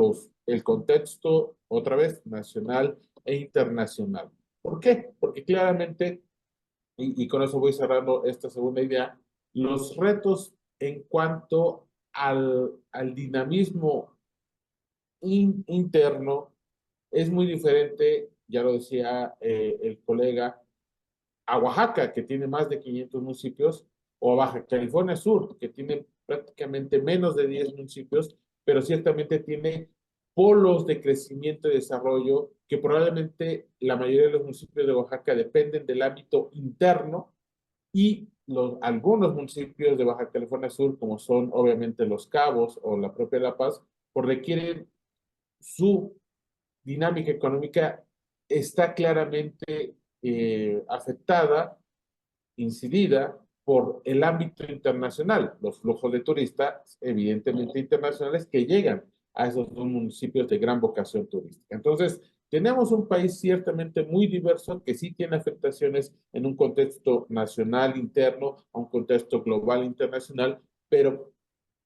el contexto, otra vez, nacional e internacional. ¿Por qué? Porque claramente, y con eso voy cerrando esta segunda idea, los retos en cuanto al dinamismo interno es muy diferente, ya lo decía el colega, a Oaxaca, que tiene más de 500 municipios, o a Baja California Sur, que tiene prácticamente menos de 10 municipios, pero ciertamente tiene polos de crecimiento y desarrollo que probablemente la mayoría de los municipios de Oaxaca dependen del ámbito interno y algunos municipios de Baja California Sur, como son obviamente Los Cabos o la propia La Paz, pues requieren su dinámica económica está claramente afectada, incidida por el ámbito internacional, los flujos de turistas evidentemente internacionales que llegan a esos dos municipios de gran vocación turística. Entonces, tenemos un país ciertamente muy diverso que sí tiene afectaciones en un contexto nacional interno, a un contexto global internacional, pero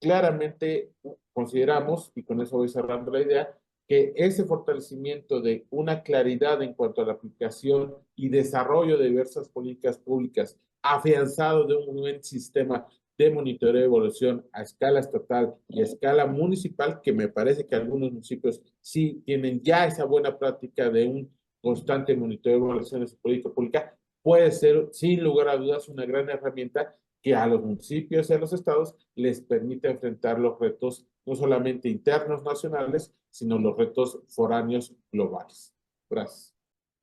claramente consideramos, y con eso voy cerrando la idea, que ese fortalecimiento de una claridad en cuanto a la aplicación y desarrollo de diversas políticas públicas, afianzado de un buen sistema de monitoreo y evaluación a escala estatal y a escala municipal, que me parece que algunos municipios sí tienen ya esa buena práctica de un constante monitoreo y evaluación de su política pública, puede ser, sin lugar a dudas, una gran herramienta que a los municipios y a los estados les permite enfrentar los retos no solamente internos nacionales, sino los retos foráneos globales. Gracias.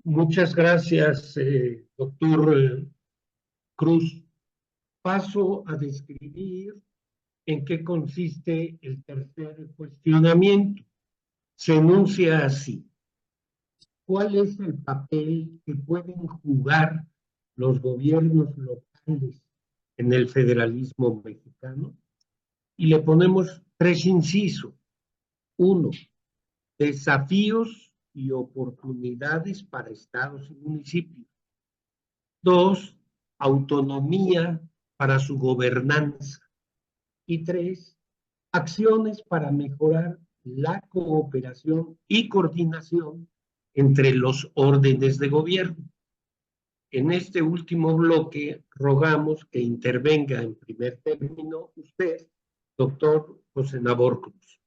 Muchas gracias, doctor Cruz. Paso a describir en qué consiste el tercer cuestionamiento. Se enuncia así: ¿cuál es el papel que pueden jugar los gobiernos locales en el federalismo mexicano? Y le ponemos tres incisos. 1. Desafíos y oportunidades para estados y municipios. 2. Autonomía para su gobernanza. Y 3. Acciones para mejorar la cooperación y coordinación entre los órdenes de gobierno. En este último bloque, rogamos que intervenga en primer término usted, doctor José Nabor Cruz.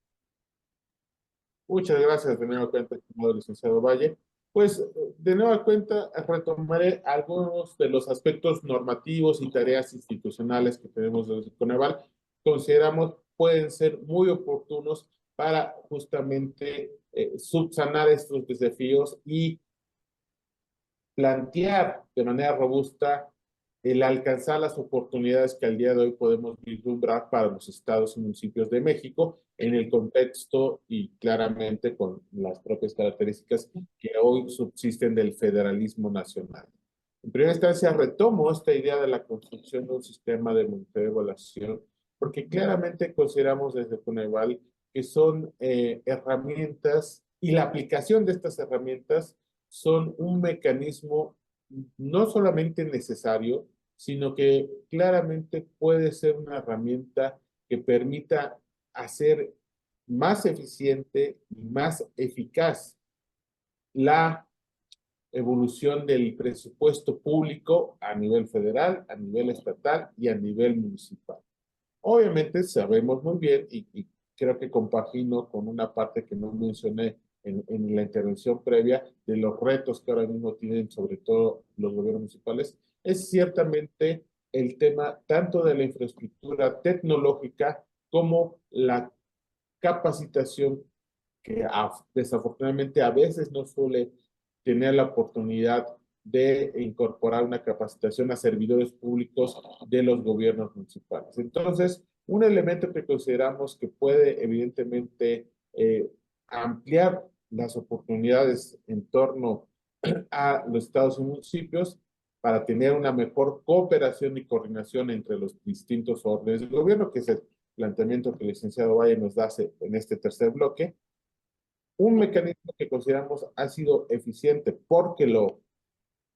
Muchas gracias de nueva cuenta, estimado licenciado Valle. Pues de nueva cuenta retomaré algunos de los aspectos normativos y tareas institucionales que tenemos desde Coneval. Consideramos pueden ser muy oportunos para justamente subsanar estos desafíos y plantear de manera robusta el alcanzar las oportunidades que al día de hoy podemos vislumbrar para los estados y municipios de México en el contexto y claramente con las propias características que hoy subsisten del federalismo nacional. En primera instancia, retomo esta idea de la construcción de un sistema de monitoreo y evaluación, porque claramente consideramos desde Coneval que son herramientas y la aplicación de estas herramientas son un mecanismo no solamente necesario, sino que claramente puede ser una herramienta que permita hacer más eficiente y más eficaz la evolución del presupuesto público a nivel federal, a nivel estatal y a nivel municipal. Obviamente sabemos muy bien, y creo que compagino con una parte que no mencioné en la intervención previa, de los retos que ahora mismo tienen sobre todo los gobiernos municipales, es ciertamente el tema tanto de la infraestructura tecnológica como la capacitación que desafortunadamente a veces no suele tener la oportunidad de incorporar una capacitación a servidores públicos de los gobiernos municipales. Entonces, un elemento que consideramos que puede evidentemente ampliar las oportunidades en torno a los estados y municipios para tener una mejor cooperación y coordinación entre los distintos órdenes del gobierno, que es el planteamiento que el licenciado Valle nos da en este tercer bloque. Un mecanismo que consideramos ha sido eficiente porque lo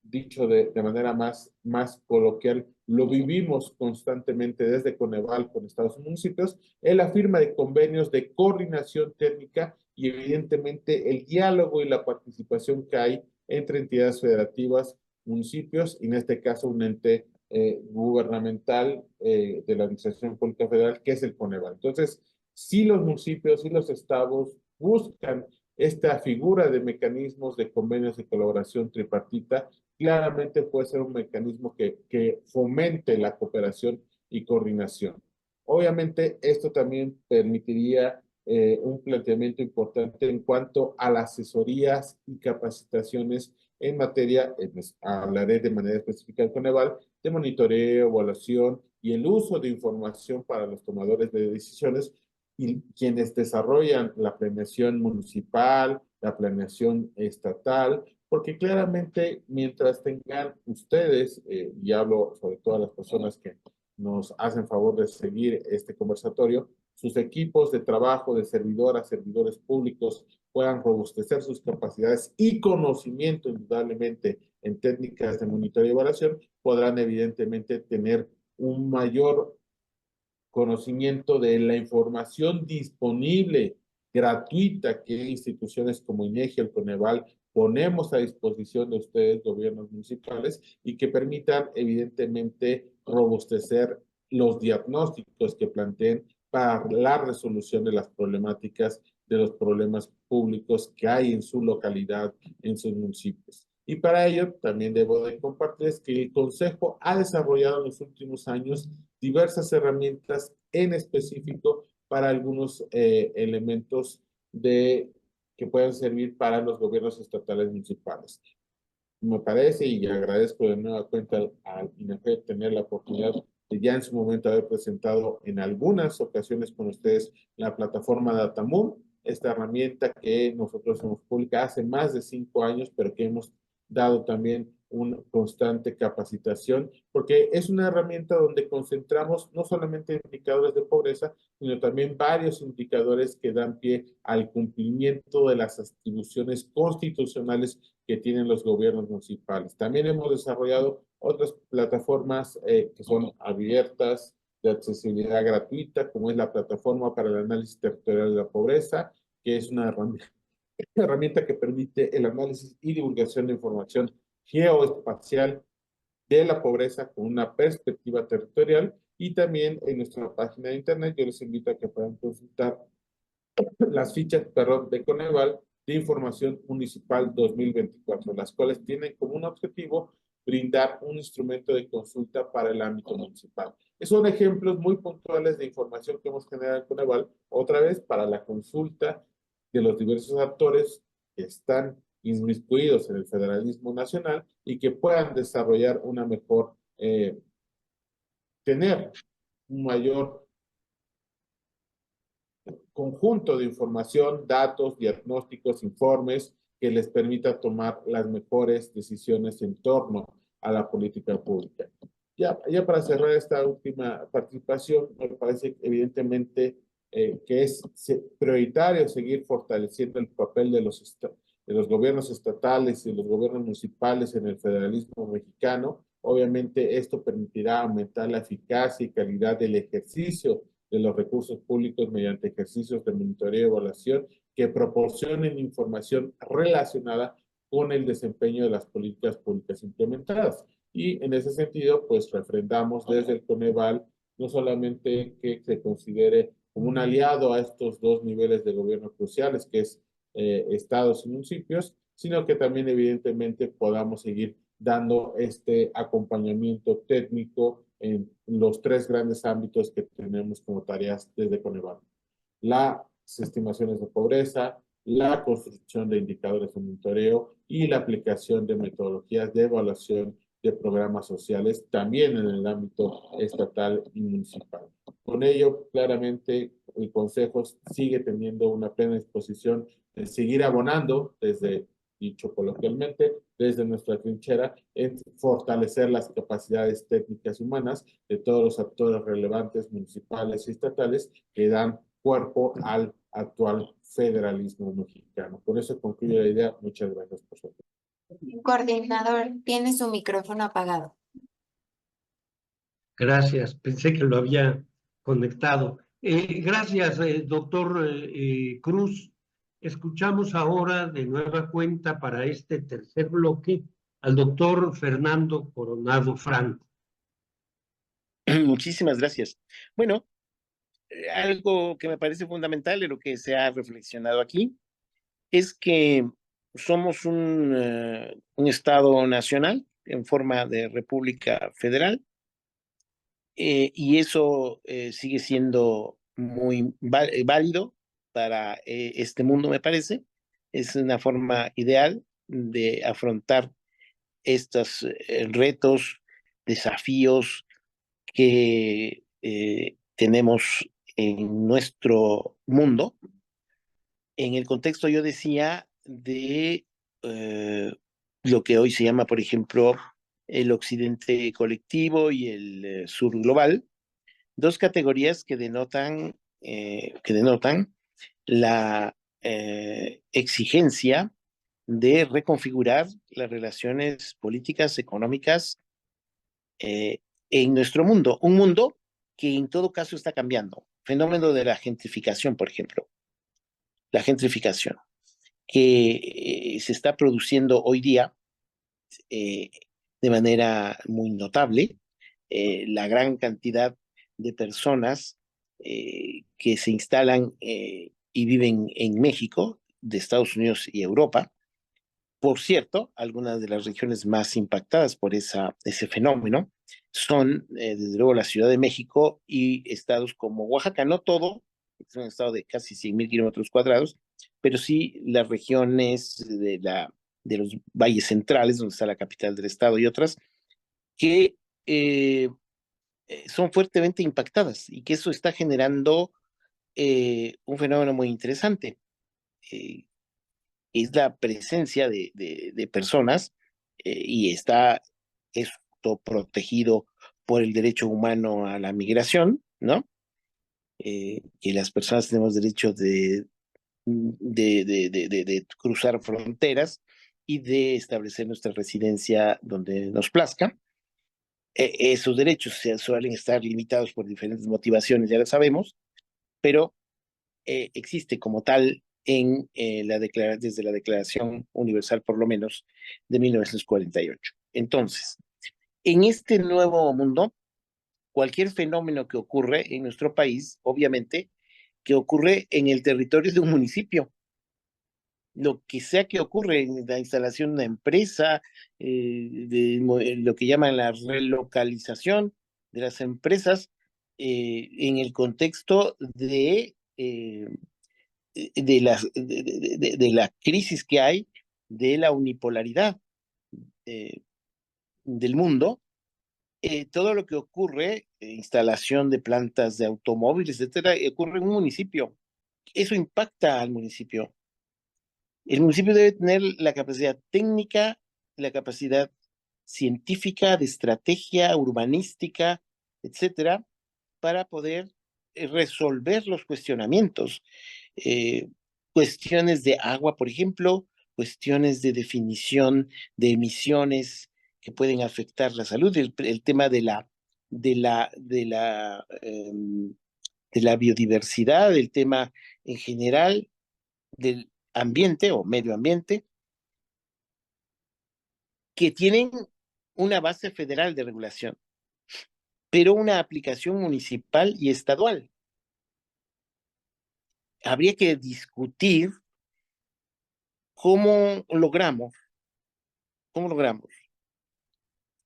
dicho de manera más coloquial, lo vivimos constantemente desde Coneval con estados y municipios, es la firma de convenios de coordinación técnica y evidentemente el diálogo y la participación que hay entre entidades federativas, municipios, y en este caso un ente gubernamental de la Administración Pública Federal, que es el Coneval. Entonces, si los municipios y los estados buscan esta figura de mecanismos de convenios de colaboración tripartita, claramente puede ser un mecanismo que fomente la cooperación y coordinación. Obviamente, esto también permitiría un planteamiento importante en cuanto a las asesorías y capacitaciones en materia, hablaré de manera específica del Coneval, de monitoreo, evaluación y el uso de información para los tomadores de decisiones y quienes desarrollan la planeación municipal, la planeación estatal, porque claramente mientras tengan ustedes, y hablo sobre todo a las personas que nos hacen favor de seguir este conversatorio, sus equipos de trabajo de servidoras, servidores públicos puedan robustecer sus capacidades y conocimiento indudablemente en técnicas de monitoreo y evaluación, podrán evidentemente tener un mayor conocimiento de la información disponible, gratuita, que instituciones como INEGI, el Coneval, ponemos a disposición de ustedes, gobiernos municipales, y que permitan, evidentemente, robustecer los diagnósticos que planteen para la resolución de las problemáticas, de los problemas públicos que hay en su localidad, en sus municipios. Y para ello, también debo de compartirles que el Consejo ha desarrollado en los últimos años diversas herramientas en específico para algunos elementos que pueden servir para los gobiernos estatales municipales. Me parece y agradezco de nueva cuenta al INAFED tener la oportunidad de ya en su momento haber presentado en algunas ocasiones con ustedes la plataforma Datamoon, esta herramienta que nosotros hemos publicado hace más de 5 años, pero que hemos dado también una constante capacitación, porque es una herramienta donde concentramos no solamente indicadores de pobreza, sino también varios indicadores que dan pie al cumplimiento de las atribuciones constitucionales que tienen los gobiernos municipales. También hemos desarrollado otras plataformas que son abiertas, de accesibilidad gratuita, como es la plataforma para el análisis territorial de la pobreza, que es una herramienta que permite el análisis y divulgación de información geoespacial de la pobreza con una perspectiva territorial, Y también en nuestra página de internet yo les invito a que puedan consultar las fichas, perdón, de Coneval de Información Municipal 2024, las cuales tienen como un objetivo brindar un instrumento de consulta para el ámbito municipal. Son ejemplos muy puntuales de información que hemos generado en Coneval, otra vez para la consulta de los diversos actores que están inmiscuidos en el federalismo nacional y que puedan desarrollar una mejor, tener un mayor conjunto de información, datos, diagnósticos, informes que les permita tomar las mejores decisiones en torno a la política pública. Ya para cerrar esta última participación, me parece evidentemente que es prioritario seguir fortaleciendo el papel de los gobiernos estatales y los gobiernos municipales en el federalismo mexicano. Obviamente esto permitirá aumentar la eficacia y calidad del ejercicio de los recursos públicos mediante ejercicios de monitoreo y evaluación que proporcionen información relacionada con el desempeño de las políticas públicas implementadas. Y en ese sentido, pues refrendamos desde el Coneval no solamente que se considere como un aliado a estos dos niveles de gobierno cruciales, que es estados y municipios, sino que también evidentemente podamos seguir dando este acompañamiento técnico en los tres grandes ámbitos que tenemos como tareas desde Coneval. Las estimaciones de pobreza, la construcción de indicadores de monitoreo y la aplicación de metodologías de evaluación de programas sociales, también en el ámbito estatal y municipal. Con ello, claramente, el Consejo sigue teniendo una plena disposición de seguir abonando desde, dicho coloquialmente, desde nuestra trinchera, en fortalecer las capacidades técnicas y humanas de todos los actores relevantes municipales y estatales que dan cuerpo al actual federalismo mexicano. Por eso concluyo la idea. Muchas gracias por su atención. Coordinador, tiene su micrófono apagado. Gracias, pensé que lo había conectado. Gracias, doctor Cruz. Escuchamos ahora de nueva cuenta para este tercer bloque al doctor Fernando Coronado Franco. Muchísimas gracias. Bueno, algo que me parece fundamental de lo que se ha reflexionado aquí es que somos un Estado nacional en forma de República Federal, y eso sigue siendo muy válido para este mundo, me parece. Es una forma ideal de afrontar estos retos, desafíos que tenemos en nuestro mundo. En el contexto, yo decía, de lo que hoy se llama, por ejemplo, el occidente colectivo y el sur global, dos categorías que denotan la exigencia de reconfigurar las relaciones políticas, económicas en nuestro mundo. Un mundo que en todo caso está cambiando. Fenómeno de la gentrificación, por ejemplo. La gentrificación que se está produciendo hoy día de manera muy notable. La gran cantidad de personas que se instalan y viven en México, de Estados Unidos y Europa. Por cierto, algunas de las regiones más impactadas por ese fenómeno son, desde luego, la Ciudad de México y estados como Oaxaca. No todo, es un estado de casi 100,000 kilómetros cuadrados, pero sí las regiones de los valles centrales, donde está la capital del estado y otras, que son fuertemente impactadas y que eso está generando un fenómeno muy interesante. Es la presencia de personas y está esto protegido por el derecho humano a la migración, ¿no? Que las personas tenemos derecho de cruzar fronteras y de establecer nuestra residencia donde nos plazca. Esos derechos suelen estar limitados por diferentes motivaciones, ya lo sabemos, pero existe como tal en desde la Declaración Universal, por lo menos, de 1948. Entonces, en este nuevo mundo, cualquier fenómeno que ocurre en nuestro país, obviamente, que ocurre en el territorio de un municipio. Lo que sea que ocurre en la instalación de una empresa, lo que llaman la relocalización de las empresas, en el contexto de la crisis que hay, de la unipolaridad del mundo, todo lo que ocurre, instalación de plantas de automóviles, etcétera, ocurre en un municipio. Eso impacta al municipio. El municipio debe tener la capacidad técnica, la capacidad científica, de estrategia, urbanística, etcétera, para poder resolver los cuestionamientos. Cuestiones de agua, por ejemplo, cuestiones de definición de emisiones que pueden afectar la salud, el tema de la biodiversidad, el tema en general del ambiente o medio ambiente, que tienen una base federal de regulación, pero una aplicación municipal y estadual. Habría que discutir cómo logramos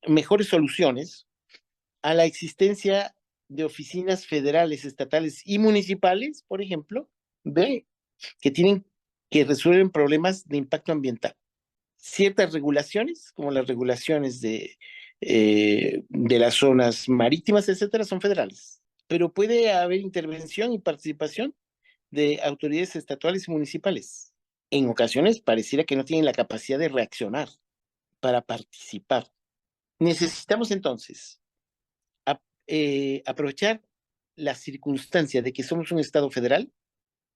mejores soluciones a la existencia de oficinas federales, estatales y municipales, por ejemplo, que resuelven problemas de impacto ambiental. Ciertas regulaciones, como las regulaciones de las zonas marítimas, etcétera, son federales, pero puede haber intervención y participación de autoridades estatales y municipales. En ocasiones pareciera que no tienen la capacidad de reaccionar para participar. Necesitamos entonces aprovechar la circunstancia de que somos un Estado federal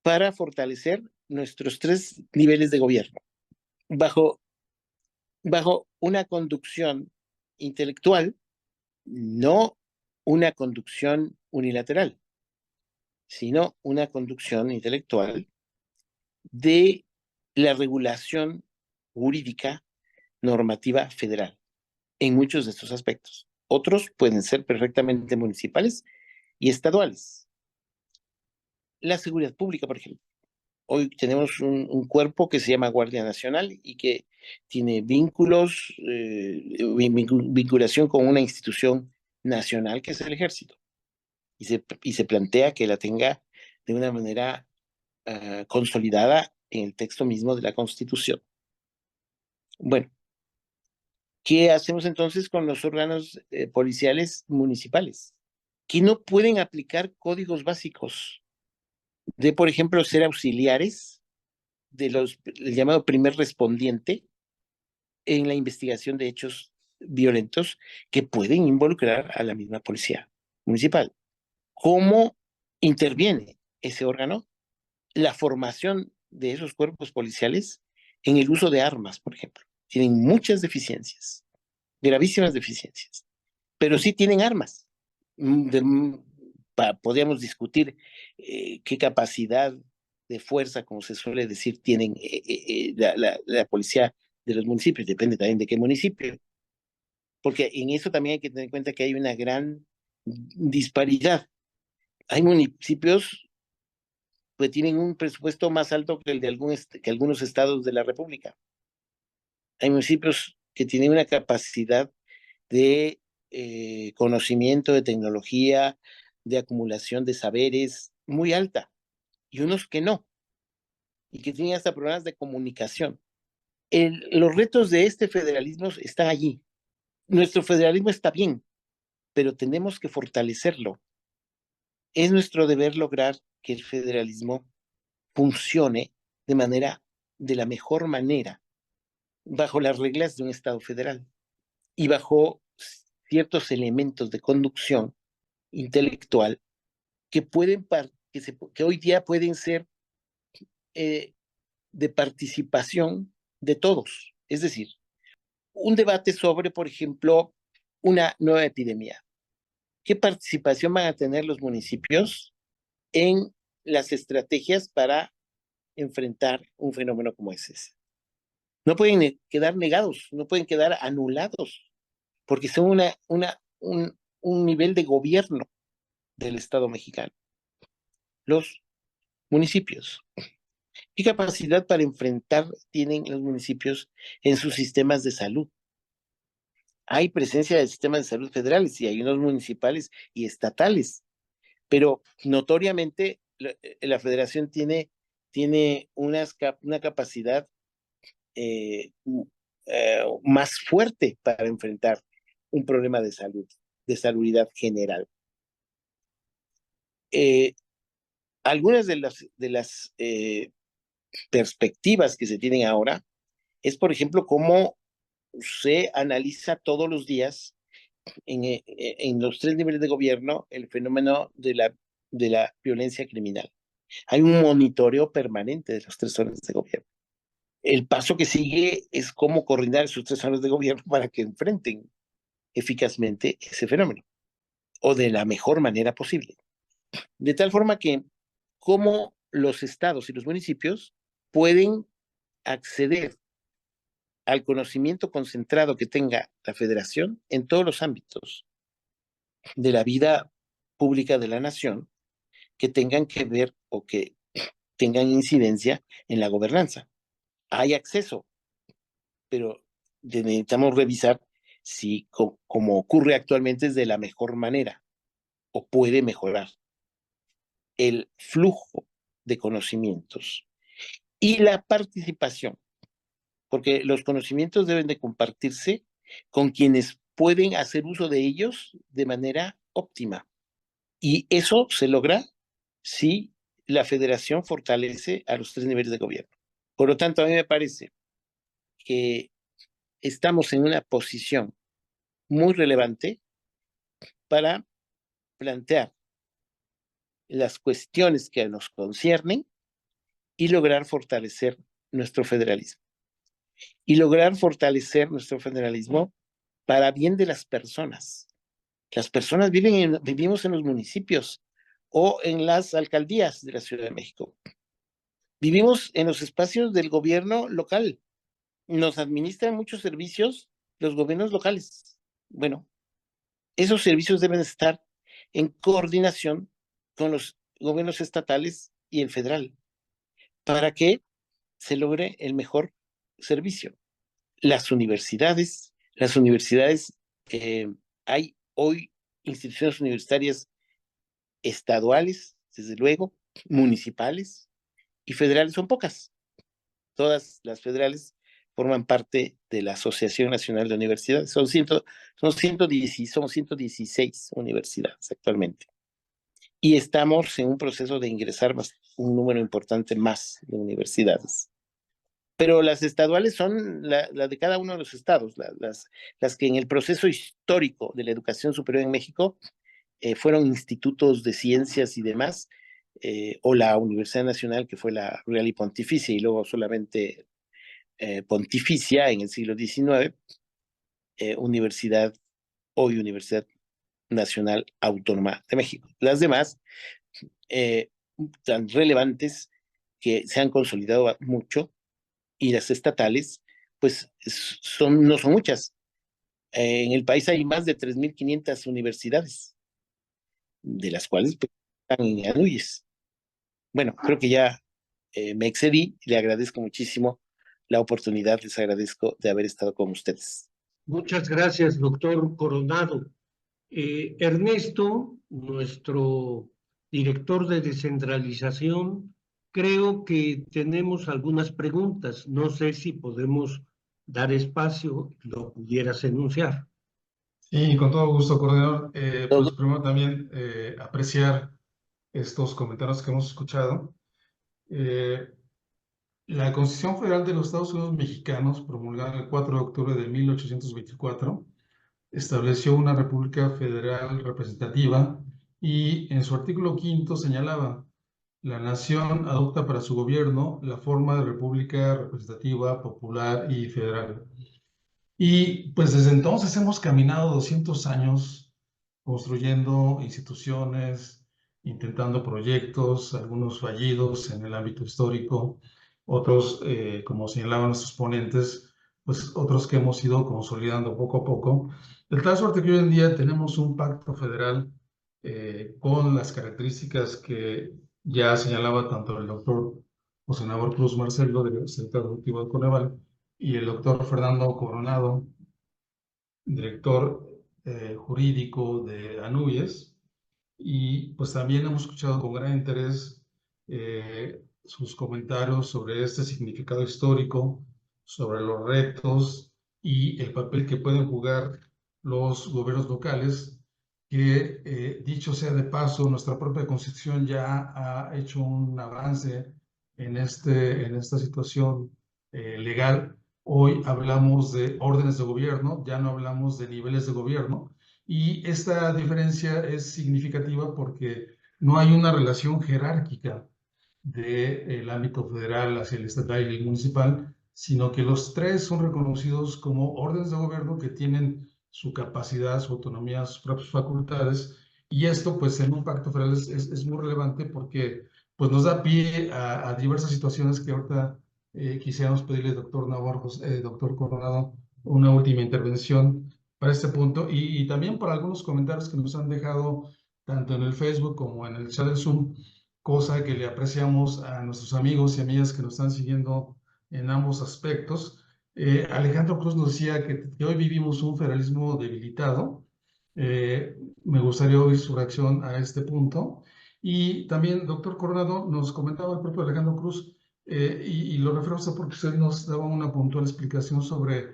para fortalecer nuestros 3 niveles de gobierno bajo una conducción intelectual, no una conducción unilateral, sino una conducción intelectual de la regulación jurídica normativa federal en muchos de estos aspectos. Otros pueden ser perfectamente municipales y estaduales. La seguridad pública, por ejemplo. Hoy tenemos un cuerpo que se llama Guardia Nacional y que tiene vinculación con una institución nacional que es el Ejército. Y se plantea que la tenga de una manera consolidada en el texto mismo de la Constitución. Bueno, ¿qué hacemos entonces con los órganos policiales municipales? Que no pueden aplicar códigos básicos de, por ejemplo, ser auxiliares el llamado primer respondiente en la investigación de hechos violentos que pueden involucrar a la misma policía municipal. ¿Cómo interviene ese órgano? La formación de esos cuerpos policiales en el uso de armas, por ejemplo. Tienen muchas deficiencias, gravísimas deficiencias, pero sí tienen armas. Podríamos discutir qué capacidad de fuerza, como se suele decir, tienen la policía de los municipios, depende también de qué municipio, porque en eso también hay que tener en cuenta que hay una gran disparidad. Hay municipios que tienen un presupuesto más alto que el de algunos estados de la República. Hay municipios que tienen una capacidad de conocimiento, de tecnología, de acumulación de saberes muy alta, y unos que no, y que tienen hasta problemas de comunicación. Los retos de este federalismo están allí. Nuestro federalismo está bien, pero tenemos que fortalecerlo. Es nuestro deber lograr que el federalismo funcione de la mejor manera, bajo las reglas de un Estado federal y bajo ciertos elementos de conducción intelectual que hoy día pueden ser de participación de todos. Es decir, un debate sobre, por ejemplo, una nueva epidemia. ¿Qué participación van a tener los municipios en las estrategias para enfrentar un fenómeno como ese? No pueden quedar negados, no pueden quedar anulados, porque son un nivel de gobierno del Estado mexicano, los municipios. ¿Qué capacidad para enfrentar tienen los municipios en sus sistemas de salud? Hay presencia de sistemas de salud federales y hay unos municipales y estatales, pero notoriamente la federación tiene una capacidad más fuerte para enfrentar un problema de salud, de salubridad general. Algunas de las perspectivas que se tienen ahora es, por ejemplo, cómo se analiza todos los días en los 3 niveles de gobierno el fenómeno de la violencia criminal. Hay un monitoreo permanente de los 3 zonas de gobierno. El paso que sigue es cómo coordinar esos 3 zonas de gobierno para que enfrenten eficazmente ese fenómeno, o de la mejor manera posible. De tal forma que cómo los estados y los municipios pueden acceder al conocimiento concentrado que tenga la federación en todos los ámbitos de la vida pública de la nación que tengan que ver o que tengan incidencia en la gobernanza. Hay acceso, pero necesitamos revisar si, como ocurre actualmente, es de la mejor manera o puede mejorar el flujo de conocimientos y la participación, porque los conocimientos deben de compartirse con quienes pueden hacer uso de ellos de manera óptima. Y eso se logra si la federación fortalece a los 3 niveles de gobierno. Por lo tanto, a mí me parece que estamos en una posición muy relevante para plantear las cuestiones que nos conciernen y lograr fortalecer nuestro federalismo. Y lograr fortalecer nuestro federalismo para bien de las personas. Las personas vivimos en los municipios o en las alcaldías de la Ciudad de México. Vivimos en los espacios del gobierno local. Nos administran muchos servicios los gobiernos locales. Bueno, esos servicios deben estar en coordinación con los gobiernos estatales y el federal para que se logre el mejor servicio. Las universidades, hay hoy instituciones universitarias estaduales, desde luego, municipales y federales son pocas. Todas las federales forman parte de la Asociación Nacional de Universidades. Somos 116 universidades actualmente. Y estamos en un proceso de ingresar un número importante más de universidades. Pero las estaduales son la de cada uno de los estados, las que en el proceso histórico de la educación superior en México fueron institutos de ciencias y demás, o la Universidad Nacional, que fue la Real y Pontificia, y luego solamente Pontificia en el siglo XIX, hoy Universidad Nacional Autónoma de México. Las demás, tan relevantes que se han consolidado mucho, y las estatales, pues no son muchas. En el país hay más de 3.500 universidades, de las cuales pues, están en Anuyes. Bueno, creo que ya me excedí. Le agradezco muchísimo la oportunidad, les agradezco de haber estado con ustedes. Muchas gracias, doctor Coronado. Ernesto, nuestro director de descentralización, creo que tenemos algunas preguntas. No sé si podemos dar espacio, lo pudieras enunciar. Sí, con todo gusto, coordinador. Pues primero también apreciar estos comentarios que hemos escuchado. La Constitución Federal de los Estados Unidos Mexicanos, promulgada el 4 de octubre de 1824, estableció una república federal representativa y en su artículo 5 señalaba: la nación adopta para su gobierno la forma de república representativa, popular y federal. Y pues desde entonces hemos caminado 200 años construyendo instituciones, intentando proyectos, algunos fallidos en el ámbito histórico, otros, como señalaban nuestros ponentes, pues otros que hemos ido consolidando poco a poco. De tal suerte que hoy en día tenemos un pacto federal con las características que ya señalaba tanto el doctor José Nabor Cruz Marcelo, del secretario ejecutivo de Coneval, y el doctor Fernando Coronado, director jurídico de Anubies. Y pues también hemos escuchado con gran interés sus comentarios sobre este significado histórico, sobre los retos y el papel que pueden jugar los gobiernos locales, que dicho sea de paso, nuestra propia Constitución ya ha hecho un avance en esta situación legal. Hoy hablamos de órdenes de gobierno, ya no hablamos de niveles de gobierno, y esta diferencia es significativa porque no hay una relación jerárquica del ámbito federal hacia el estatal y el municipal, sino que los tres son reconocidos como órdenes de gobierno que tienen su capacidad, su autonomía, sus propias facultades. Y esto, pues, en un pacto federal es muy relevante porque pues, nos da pie a diversas situaciones que ahorita quisiéramos pedirle, doctor Navarro, doctor Coronado, una última intervención para este punto y también por algunos comentarios que nos han dejado tanto en el Facebook como en el chat del Zoom, cosa que le apreciamos a nuestros amigos y amigas que nos están siguiendo en ambos aspectos. Alejandro Cruz nos decía que hoy vivimos un federalismo debilitado. Me gustaría oír su reacción a este punto. Y también, doctor Coronado, nos comentaba el propio Alejandro Cruz, y lo refiero a usted porque usted nos daba una puntual explicación sobre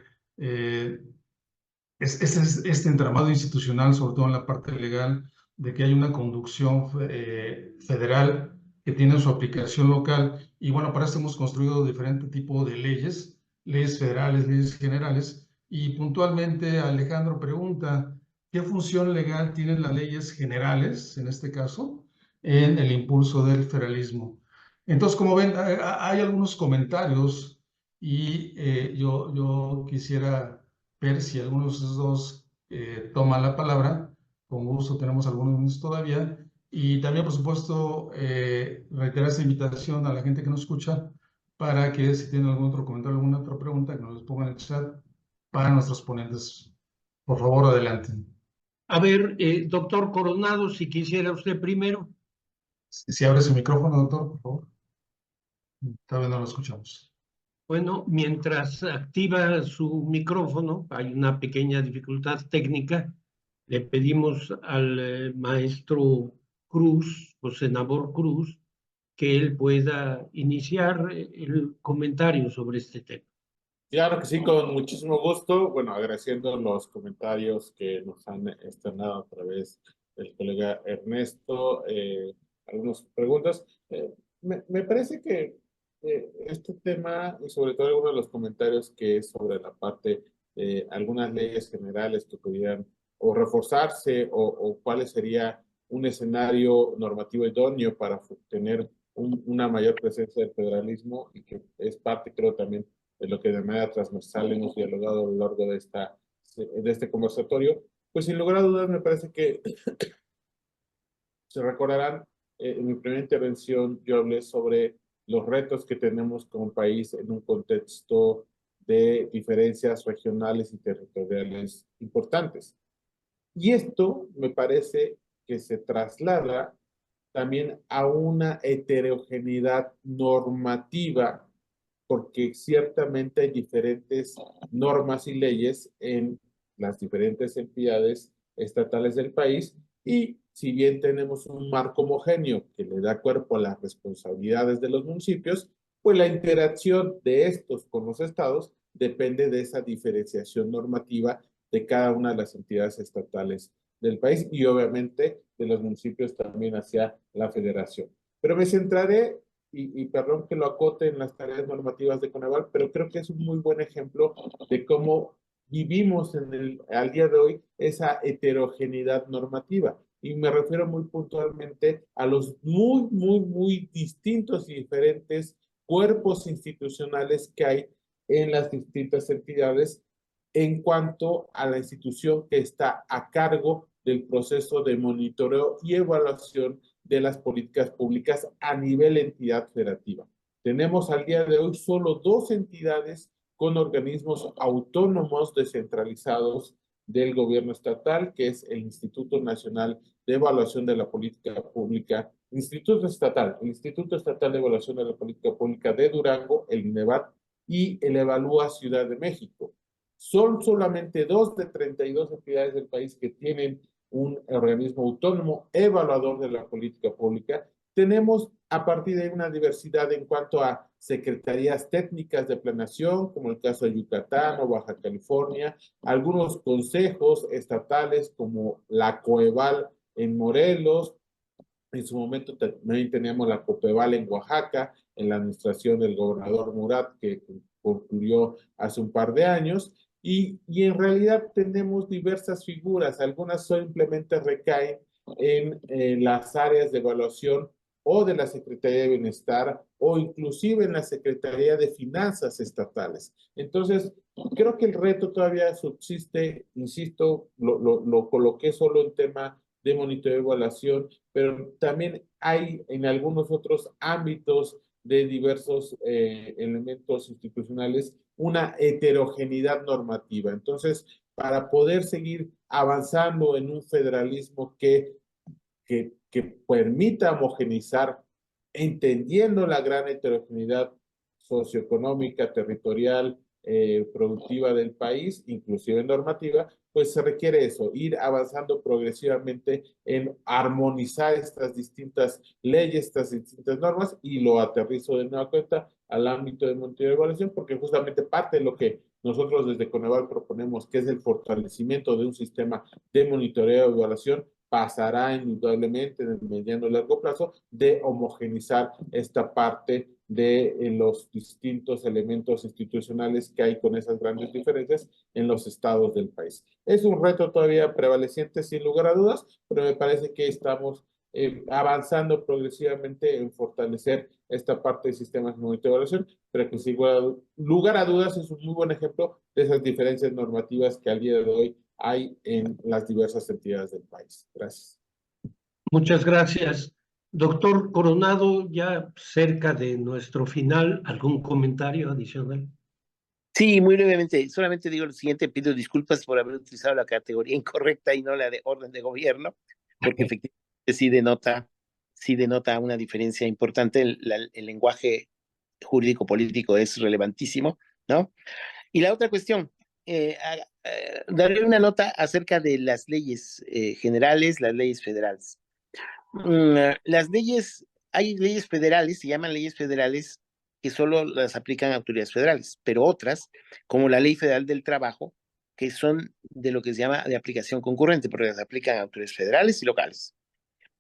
este entramado institucional, sobre todo en la parte legal, de que hay una conducción federal que tiene su aplicación local. Y bueno, para esto hemos construido diferente tipo de leyes federales, leyes generales. Y puntualmente Alejandro pregunta, ¿qué función legal tienen las leyes generales, en este caso, en el impulso del federalismo? Entonces, como ven, hay algunos comentarios y yo quisiera ver si alguno de esos dos toma la palabra. Con gusto tenemos algunos minutos todavía. Y también, por supuesto, reiterar esta invitación a la gente que nos escucha para que si tienen algún otro comentario, alguna otra pregunta, que nos los pongan en el chat para nuestros ponentes. Por favor, adelante. A ver, doctor Coronado, si quisiera usted primero. Si abre su micrófono, doctor, por favor. Tal vez no lo escuchamos. Bueno, mientras activa su micrófono, hay una pequeña dificultad técnica. Le pedimos al maestro Cruz, José Nabor Cruz, que él pueda iniciar el comentario sobre este tema. Claro que sí, con muchísimo gusto. Bueno, agradeciendo los comentarios que nos han externado a través del colega Ernesto, algunas preguntas. Me parece que este tema, y sobre todo algunos de los comentarios que es sobre la parte de algunas leyes generales que pudieran o reforzarse o cuál sería un escenario normativo idóneo para tener una mayor presencia del federalismo y que es parte, creo, también de lo que de manera transversal hemos dialogado a lo largo de este conversatorio, pues sin lugar a dudas me parece que se recordarán, en mi primera intervención yo hablé sobre los retos que tenemos como país en un contexto de diferencias regionales y territoriales importantes. Y esto me parece que se traslada también a una heterogeneidad normativa, porque ciertamente hay diferentes normas y leyes en las diferentes entidades estatales del país, y si bien tenemos un marco homogéneo que le da cuerpo a las responsabilidades de los municipios, pues la interacción de estos con los estados depende de esa diferenciación normativa de cada una de las entidades estatales del país y obviamente de los municipios también hacia la federación. Pero me centraré, y perdón que lo acote en las tareas normativas de Coneval, pero creo que es un muy buen ejemplo de cómo vivimos al día de hoy esa heterogeneidad normativa. Y me refiero muy puntualmente a los muy distintos y diferentes cuerpos institucionales que hay en las distintas entidades en cuanto a la institución que está a cargo del proceso de monitoreo y evaluación de las políticas públicas a nivel entidad federativa. Tenemos al día de hoy solo 2 entidades con organismos autónomos descentralizados del gobierno estatal, que es el Instituto Nacional de Evaluación de la Política Pública, el Instituto Estatal de Evaluación de la Política Pública de Durango, el INEVAD, y el Evalúa Ciudad de México. Son solamente 2 de 32 entidades del país que tienen un organismo autónomo evaluador de la política pública. Tenemos a partir de una diversidad en cuanto a secretarías técnicas de planeación, como el caso de Yucatán o Baja California, algunos consejos estatales como la COEVAL en Morelos, en su momento también teníamos la COPEVAL en Oaxaca, en la administración del gobernador Murat, que concluyó hace un par de años, y en realidad tenemos diversas figuras, algunas simplemente recaen en las áreas de evaluación o de la Secretaría de Bienestar o inclusive en la Secretaría de Finanzas estatales. Entonces, creo que el reto todavía subsiste, insisto, lo coloqué solo en tema de monitoreo y evaluación, pero también hay en algunos otros ámbitos de diversos elementos institucionales una heterogeneidad normativa. Entonces, para poder seguir avanzando en un federalismo que permita homogenizar, entendiendo la gran heterogeneidad socioeconómica, territorial, productiva del país, inclusive normativa, pues se requiere eso, ir avanzando progresivamente en armonizar estas distintas leyes, estas distintas normas, y lo aterrizo de nueva cuenta al ámbito de monitoreo y evaluación, porque justamente parte de lo que nosotros desde Coneval proponemos, que es el fortalecimiento de un sistema de monitoreo y evaluación, pasará indudablemente en el mediano y largo plazo de homogenizar esta parte de los distintos elementos institucionales que hay con esas grandes diferencias en los estados del país. Es un reto todavía prevaleciente, sin lugar a dudas, pero me parece que estamos avanzando progresivamente en fortalecer esta parte de sistemas de monitoreo y evaluación, pero que sin lugar a dudas es un muy buen ejemplo de esas diferencias normativas que al día de hoy hay en las diversas entidades del país. Gracias. Muchas gracias. Doctor Coronado, ya cerca de nuestro final, ¿algún comentario adicional? Sí, muy brevemente, solamente digo lo siguiente, pido disculpas por haber utilizado la categoría incorrecta y no la de orden de gobierno, porque efectivamente sí denota una diferencia importante, el lenguaje jurídico-político es relevantísimo, ¿no? Y la otra cuestión, daré una nota acerca de las leyes generales, las leyes federales. Las leyes, hay leyes federales, se llaman leyes federales, que solo las aplican autoridades federales, pero otras, como la Ley Federal del Trabajo, que son de lo que se llama de aplicación concurrente, porque las aplican autoridades federales y locales.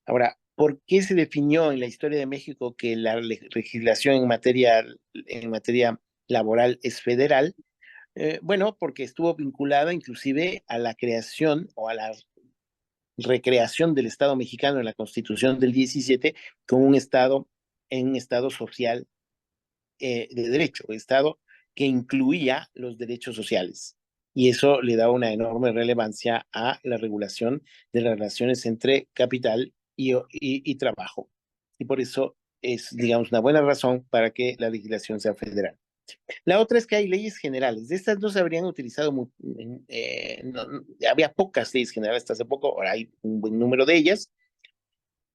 Ahora, ¿por qué se definió en la historia de México que la legislación en materia laboral es federal? Bueno, porque estuvo vinculada inclusive a la creación o a la recreación del Estado mexicano en la Constitución del 17 como un Estado social de derecho, Estado que incluía los derechos sociales. Y eso le da una enorme relevancia a la regulación de las relaciones entre capital y trabajo. Y por eso es, digamos, una buena razón para que la legislación sea federal. La otra es que hay leyes generales. De estas no se habrían utilizado, había pocas leyes generales hasta hace poco, ahora hay un buen número de ellas,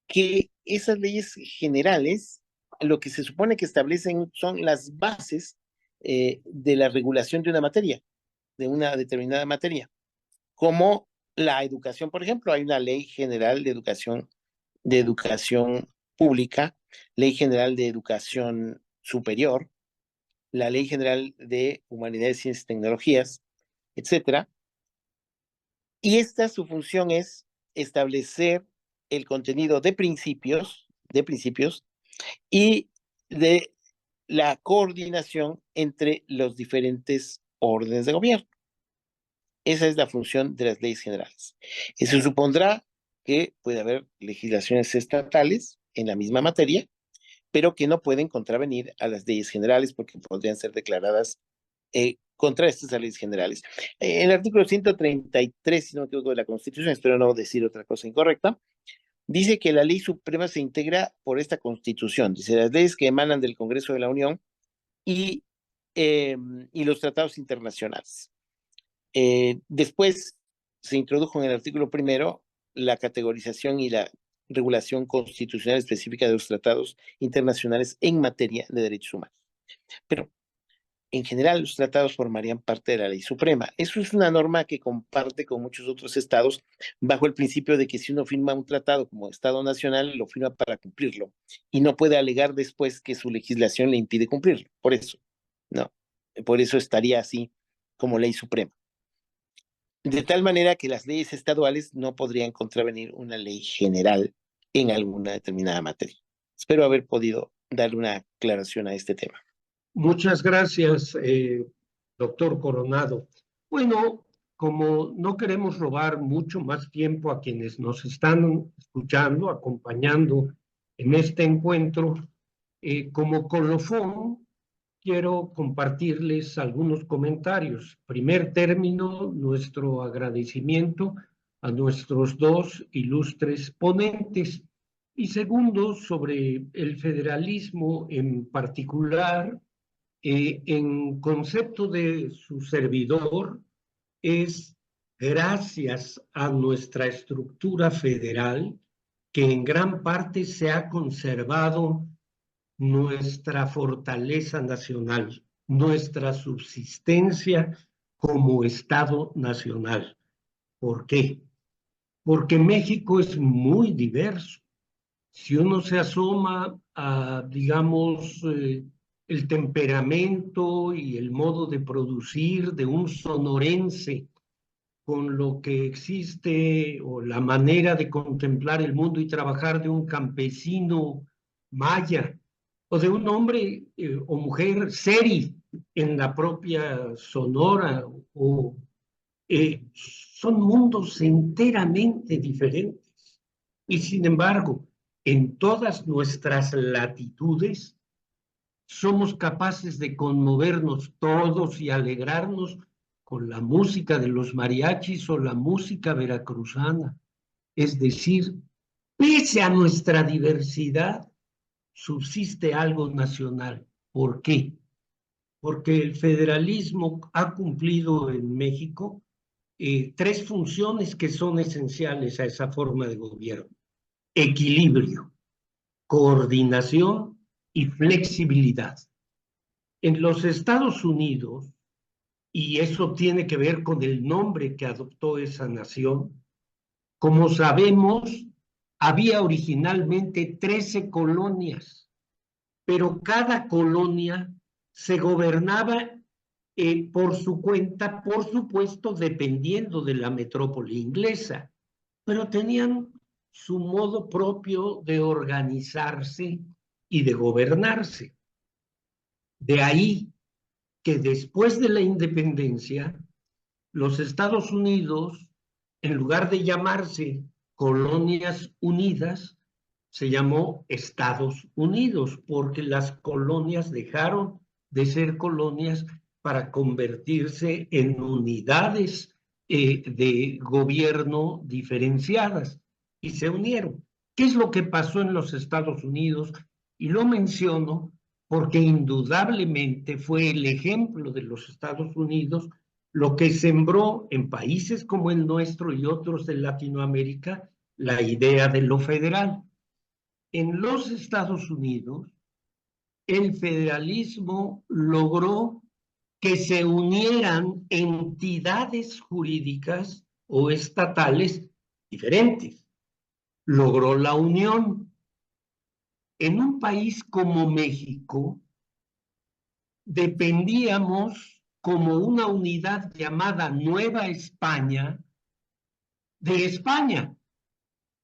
que esas leyes generales lo que se supone que establecen son las bases de la regulación de una materia, de una determinada materia, como la educación, por ejemplo, hay una ley general de educación pública, ley general de educación superior, la Ley General de Humanidades, Ciencias y Tecnologías, etcétera. Y esta, su función es establecer el contenido de principios y de la coordinación entre los diferentes órdenes de gobierno. Esa es la función de las leyes generales. Eso supondrá que puede haber legislaciones estatales en la misma materia, pero que no pueden contravenir a las leyes generales porque podrían ser declaradas contrarias a leyes generales. En el artículo 133, si no me equivoco, de la Constitución, espero no decir otra cosa incorrecta, dice que la ley suprema se integra por esta Constitución. Dice, las leyes que emanan del Congreso de la Unión y y los tratados internacionales. Después se introdujo en el artículo primero la categorización y la regulación constitucional específica de los tratados internacionales en materia de derechos humanos. Pero en general los tratados formarían parte de la ley suprema. Eso es una norma que comparte con muchos otros estados bajo el principio de que si uno firma un tratado como Estado nacional, lo firma para cumplirlo y no puede alegar después que su legislación le impide cumplirlo. Por eso, no. Por eso estaría así como ley suprema. De tal manera que las leyes estaduales no podrían contravenir una ley general en alguna determinada materia. Espero haber podido dar una aclaración a este tema. Muchas gracias, doctor Coronado. Bueno, como no queremos robar mucho más tiempo a quienes nos están escuchando, acompañando en este encuentro, como colofón, quiero compartirles algunos comentarios. Primer término, nuestro agradecimiento a nuestros dos ilustres ponentes. Y segundo, sobre el federalismo en particular, en concepto de su servidor, es gracias a nuestra estructura federal que en gran parte se ha conservado nuestra fortaleza nacional, nuestra subsistencia como Estado nacional. ¿Por qué? Porque México es muy diverso. Si uno se asoma a, digamos, el temperamento y el modo de producir de un sonorense con lo que existe o la manera de contemplar el mundo y trabajar de un campesino maya o de un hombre o mujer seri en la propia Sonora son mundos enteramente diferentes. Y sin embargo, en todas nuestras latitudes, somos capaces de conmovernos todos y alegrarnos con la música de los mariachis o la música veracruzana. Es decir, pese a nuestra diversidad, subsiste algo nacional. ¿Por qué? Porque el federalismo ha cumplido en México tres funciones que son esenciales a esa forma de gobierno: equilibrio, coordinación y flexibilidad. En los Estados Unidos, y eso tiene que ver con el nombre que adoptó esa nación, como sabemos, había originalmente 13 colonias, pero cada colonia se gobernaba por su cuenta, por supuesto, dependiendo de la metrópoli inglesa, pero tenían su modo propio de organizarse y de gobernarse. De ahí que después de la independencia, los Estados Unidos, en lugar de llamarse Colonias Unidas, se llamó Estados Unidos, porque las colonias dejaron de ser colonias para convertirse en unidades de gobierno diferenciadas y se unieron. ¿Qué es lo que pasó en los Estados Unidos? Y lo menciono porque indudablemente fue el ejemplo de los Estados Unidos lo que sembró en países como el nuestro y otros de Latinoamérica la idea de lo federal. En los Estados Unidos, el federalismo logró que se unieran entidades jurídicas o estatales diferentes. Logró la unión. En un país como México, dependíamos como una unidad llamada Nueva España de España,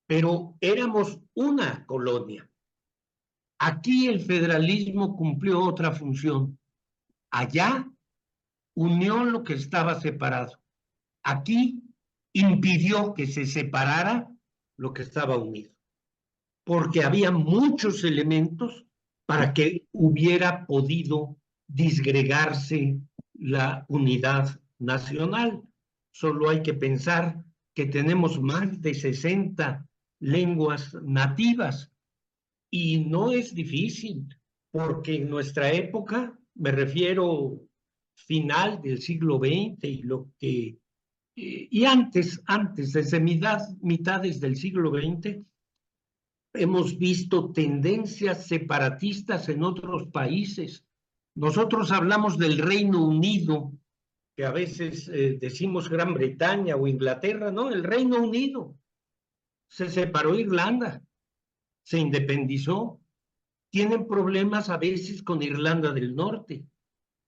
pero éramos una colonia. Aquí el federalismo cumplió otra función. Allá unió lo que estaba separado. Aquí impidió que se separara lo que estaba unido, porque había muchos elementos para que hubiera podido disgregarse la unidad nacional. Solo hay que pensar que tenemos más de 60 lenguas nativas y no es difícil, porque en nuestra época me refiero final del siglo XX y lo que y antes, desde mitades del siglo XX, hemos visto tendencias separatistas en otros países. Nosotros hablamos del Reino Unido, que a veces decimos Gran Bretaña o Inglaterra, no, el Reino Unido. Se separó Irlanda, se independizó. Tienen problemas a veces con Irlanda del Norte.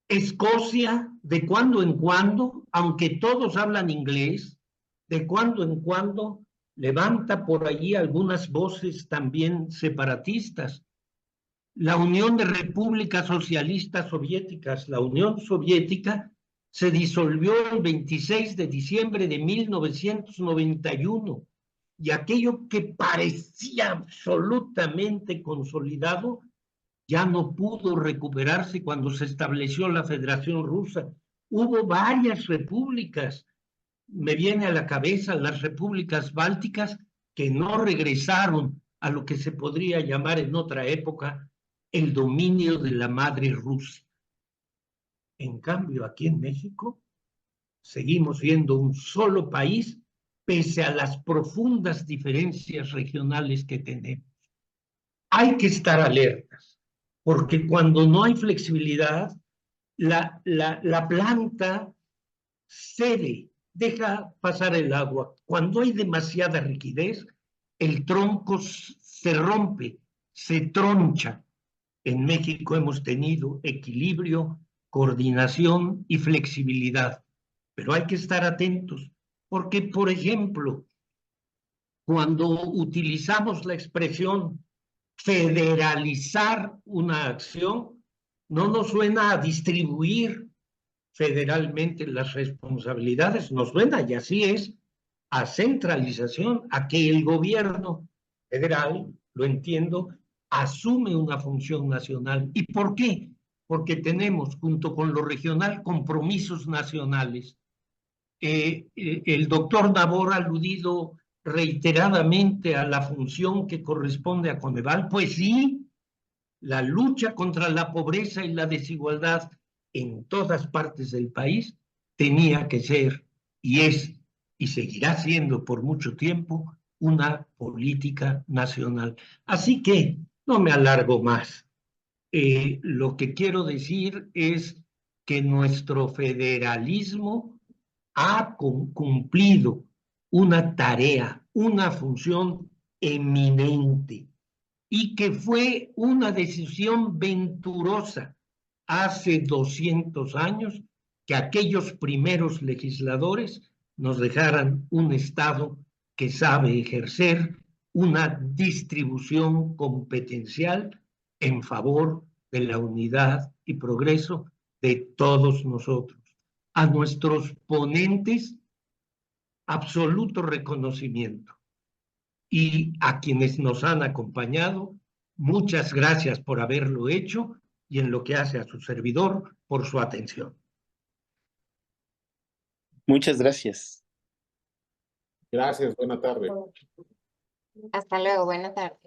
Escocia, de cuando en cuando, aunque todos hablan inglés, de cuando en cuando levanta por allí algunas voces también separatistas. La Unión de Repúblicas Socialistas Soviéticas, la Unión Soviética, se disolvió el 26 de diciembre de 1991 y aquello que parecía absolutamente consolidado ya no pudo recuperarse cuando se estableció la Federación Rusa. Hubo varias repúblicas, me viene a la cabeza las repúblicas bálticas que no regresaron a lo que se podría llamar en otra época el dominio de la madre Rusia. En cambio, aquí en México seguimos siendo un solo país pese a las profundas diferencias regionales que tenemos. Hay que estar alertas, porque cuando no hay flexibilidad, la planta cede, deja pasar el agua. Cuando hay demasiada rigidez, el tronco se rompe, se troncha. En México hemos tenido equilibrio, coordinación y flexibilidad, pero hay que estar atentos, porque, por ejemplo, cuando utilizamos la expresión federalizar una acción, no nos suena a distribuir federalmente las responsabilidades, nos suena, y así es, a centralización, a que el gobierno federal, lo entiendo, asume una función nacional. ¿Y por qué? Porque tenemos, junto con lo regional, compromisos nacionales. El doctor Nabor ha aludido reiteradamente a la función que corresponde a Coneval. Pues sí, la lucha contra la pobreza y la desigualdad en todas partes del país tenía que ser y es y seguirá siendo por mucho tiempo una política nacional. Así que no me alargo más. Lo que quiero decir es que nuestro federalismo ha cumplido una tarea, una función eminente y que fue una decisión venturosa hace 200 años que aquellos primeros legisladores nos dejaran un Estado que sabe ejercer una distribución competencial en favor de la unidad y progreso de todos nosotros. A nuestros ponentes, absoluto reconocimiento. Y a quienes nos han acompañado, muchas gracias por haberlo hecho y en lo que hace a su servidor, por su atención. Muchas gracias. Gracias, buena tarde. Hasta luego, buena tarde.